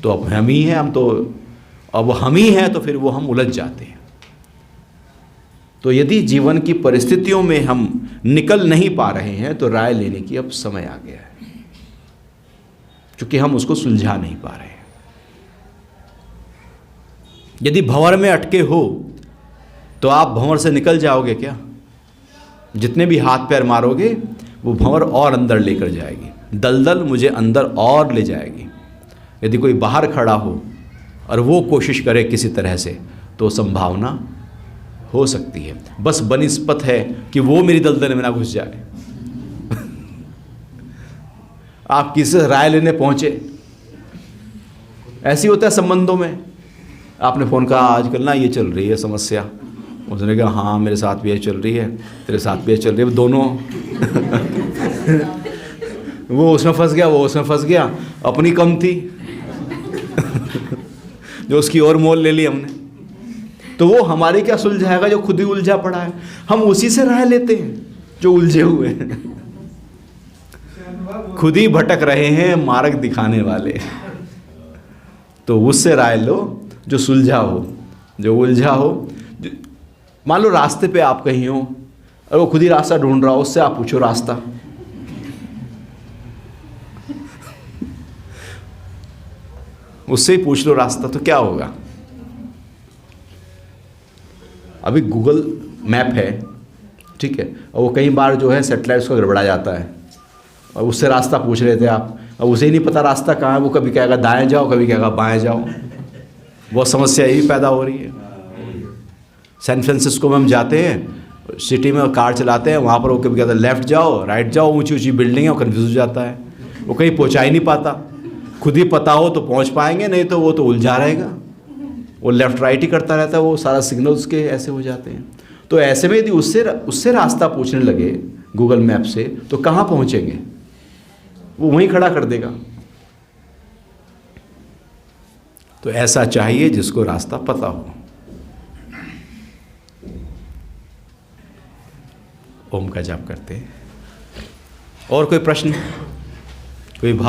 तो अब हम ही हैं, अब हम ही हैं तो फिर वो हम उलझ जाते हैं। तो यदि जीवन की परिस्थितियों में हम निकल नहीं पा रहे हैं तो राय लेने की अब समय आ गया है, क्योंकि हम उसको सुलझा नहीं पा रहे हैं। यदि भंवर में अटके हो तो आप भंवर से निकल जाओगे क्या? जितने भी हाथ पैर मारोगे वो भंवर और अंदर लेकर जाएगी, दलदल मुझे अंदर और ले जाएगी। यदि कोई बाहर खड़ा हो और वो कोशिश करे किसी तरह से तो संभावना हो सकती है, बस बनिस्पत है कि वो मेरी दलदल में ना घुस जाए। आप किसी से राय लेने पहुंचे, ऐसी होता है संबंधों में। आपने फ़ोन कहा आजकल ना ये चल रही है समस्या, उसने कहा हाँ मेरे साथ भी ये चल रही है, तेरे साथ भी ये चल रही है, दोनों वो उसमें फंस गया, वो उसमें फंस गया, अपनी कम थी जो उसकी और मोल ले ली हमने। तो वो हमारी क्या सुलझाएगा जो खुद ही उलझा पड़ा है? हम उसी से राय लेते हैं जो उलझे हुए हैं, खुद ही भटक रहे हैं मार्ग दिखाने वाले। तो उससे राय लो जो सुलझा हो, जो उलझा हो। मान लो रास्ते पे आप कहीं हो और वो खुद ही रास्ता ढूंढ रहा हो, उससे आप पूछो रास्ता। उससे ही पूछ लो रास्ता, तो क्या होगा? अभी गूगल मैप है, ठीक है, और वो कई बार जो है सेटेलाइट उसका गड़बड़ा जाता है, और उससे रास्ता पूछ रहे थे आप, और उसे ही नहीं पता रास्ता कहाँ है, वो कभी कहेगा दाएं जाओ, कभी कहेगा बाएं जाओ। बहुत समस्या यही पैदा हो रही है। सैन फ्रांसिस्को में हम जाते हैं, सिटी में कार चलाते हैं, वहाँ पर वो कभी कहता है लेफ़्ट जाओ राइट जाओ, ऊंची ऊंची बिल्डिंग है, वो कन्फ्यूज हो जाता है, वो कहीं पहुँचा ही नहीं पाता। खुद ही पता हो तो पहुँच पाएंगे, नहीं तो वो तो उलझा रहेगा, वो लेफ़्ट राइट ही करता रहता है, वो सारा सिग्नल उसके ऐसे हो जाते हैं। तो ऐसे में यदि उससे रास्ता पूछने लगे गूगल मैप से तो कहाँ पहुँचेंगे? वो वहीं खड़ा कर देगा। तो ऐसा चाहिए जिसको रास्ता पता हो। ओम का जाप करते हैं। और कोई प्रश्न, कोई भाव?